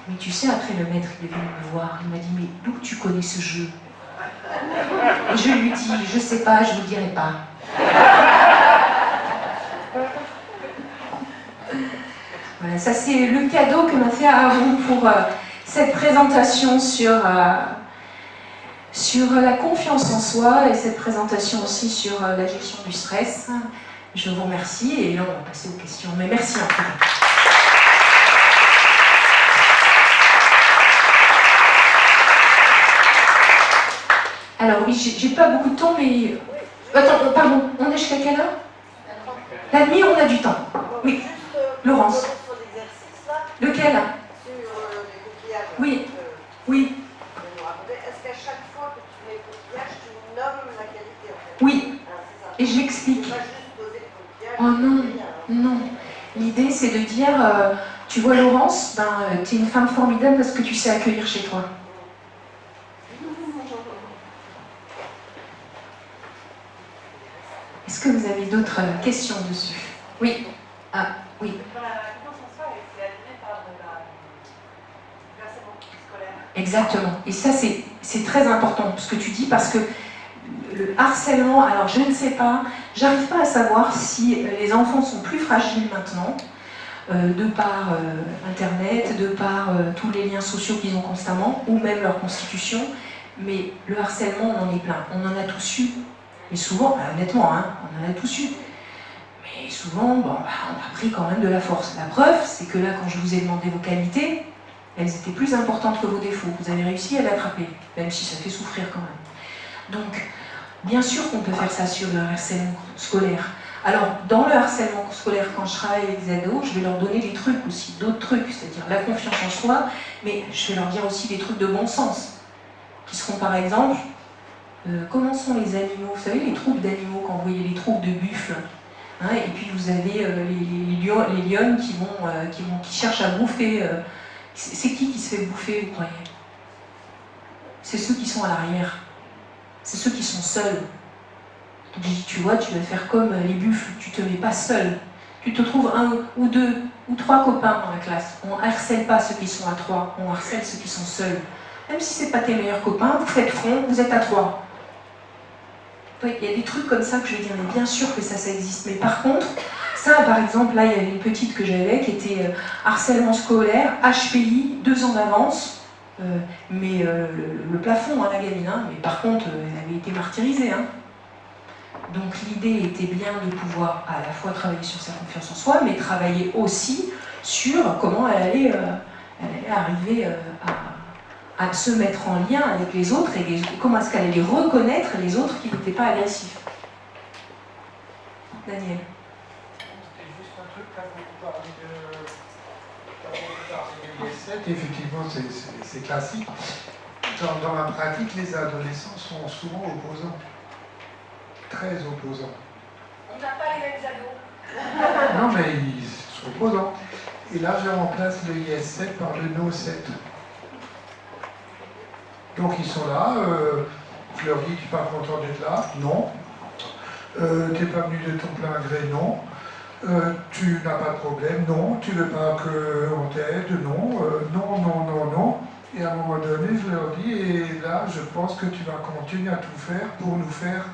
mais tu sais, après le maître il est venu me voir, il m'a dit, mais d'où tu connais ce jeu ? Et je lui dis, je sais pas, je vous dirai pas. Voilà, ça c'est le cadeau que m'a fait Aaron pour cette présentation sur la confiance en soi et cette présentation aussi sur la gestion du stress. Je vous remercie et là on va passer aux questions. Mais merci en tout cas. Alors oui, j'ai pas beaucoup de temps, mais... Attends, pardon, on est jusqu'à quelle heure ? La nuit, on a du temps. Oui, Laurence. Lequel? Sur les coquillages. Oui. Oui, Est-ce qu'à chaque fois que tu mets le coquillage, tu nommes la qualité en fait? oui, Ah, c'est ça. et j'explique. C'est pas juste poser le coquillage. Oh non, et rien, hein. non. L'idée, c'est de dire, tu vois Laurence, tu es une femme formidable parce que tu sais accueillir chez toi. Est-ce que vous avez d'autres questions dessus? Oui. Ah, oui. La confiance en soi, c'est animé par le harcèlement scolaire. Exactement. Et ça, c'est très important ce que tu dis parce que le harcèlement, alors je ne sais pas, j'arrive pas à savoir si les enfants sont plus fragiles maintenant, de par Internet, de par tous les liens sociaux qu'ils ont constamment, ou même leur constitution, mais le harcèlement, on en est plein. On en a tous eu. Et souvent, honnêtement, hein, on en a tous eu. Mais souvent, bon, on a pris quand même de la force. La preuve, c'est que là, quand je vous ai demandé vos qualités, elles étaient plus importantes que vos défauts. Vous avez réussi à l'attraper, même si ça fait souffrir quand même. Donc, bien sûr qu'on peut faire ça sur le harcèlement scolaire. Alors, dans le harcèlement scolaire, quand je travaille avec des ados, je vais leur donner des trucs aussi, d'autres trucs, c'est-à-dire la confiance en soi, mais je vais leur dire aussi des trucs de bon sens, qui seront par exemple, comment sont les animaux? Vous savez, les troupes d'animaux, quand vous voyez les troupes de buffles, hein, et puis vous avez les lionnes qui cherchent à bouffer. C'est qui se fait bouffer, vous croyez? C'est ceux qui sont à l'arrière. C'est ceux qui sont seuls. Donc j'ai dit, tu vois, tu vas faire comme les buffles, tu te mets pas seul. Tu te trouves un ou deux ou trois copains dans la classe. On harcèle pas ceux qui sont à trois, on harcèle ceux qui sont seuls. Même si c'est pas tes meilleurs copains, vous faites front, vous êtes à trois. Il y a des trucs comme ça que je vais dire, mais bien sûr que ça existe. Mais par contre, ça, par exemple, là, il y avait une petite que j'avais qui était harcèlement scolaire, HPI, 2 ans d'avance, mais le plafond, hein, la gamine, hein, mais par contre, elle avait été martyrisée. Hein. Donc l'idée était bien de pouvoir à la fois travailler sur sa confiance en soi, mais travailler aussi sur comment elle allait arriver à se mettre en lien avec les autres et comment est-ce qu'elle allait reconnaître les autres qui n'étaient pas agressifs. Daniel. C'était juste un truc, quand vous parlez de l'IS7, effectivement c'est classique. Dans la pratique, les adolescents sont souvent opposants. Très opposants. On n'a pas les mêmes ados. Non mais ils sont opposants. Et là je remplace le IS7 par le NO7. Donc ils sont là, je leur dis, tu n'es pas content d'être là? Non. Tu n'es pas venu de ton plein gré? Non. Tu n'as pas de problème? Non. Tu veux pas qu'on t'aide? Non. Non. Et à un moment donné, je leur dis, et là, je pense que tu vas continuer à tout faire pour nous faire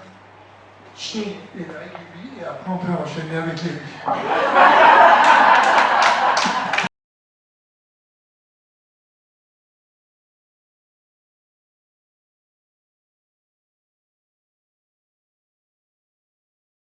chier. Et là, il dit oui, et après on peut enchaîner avec les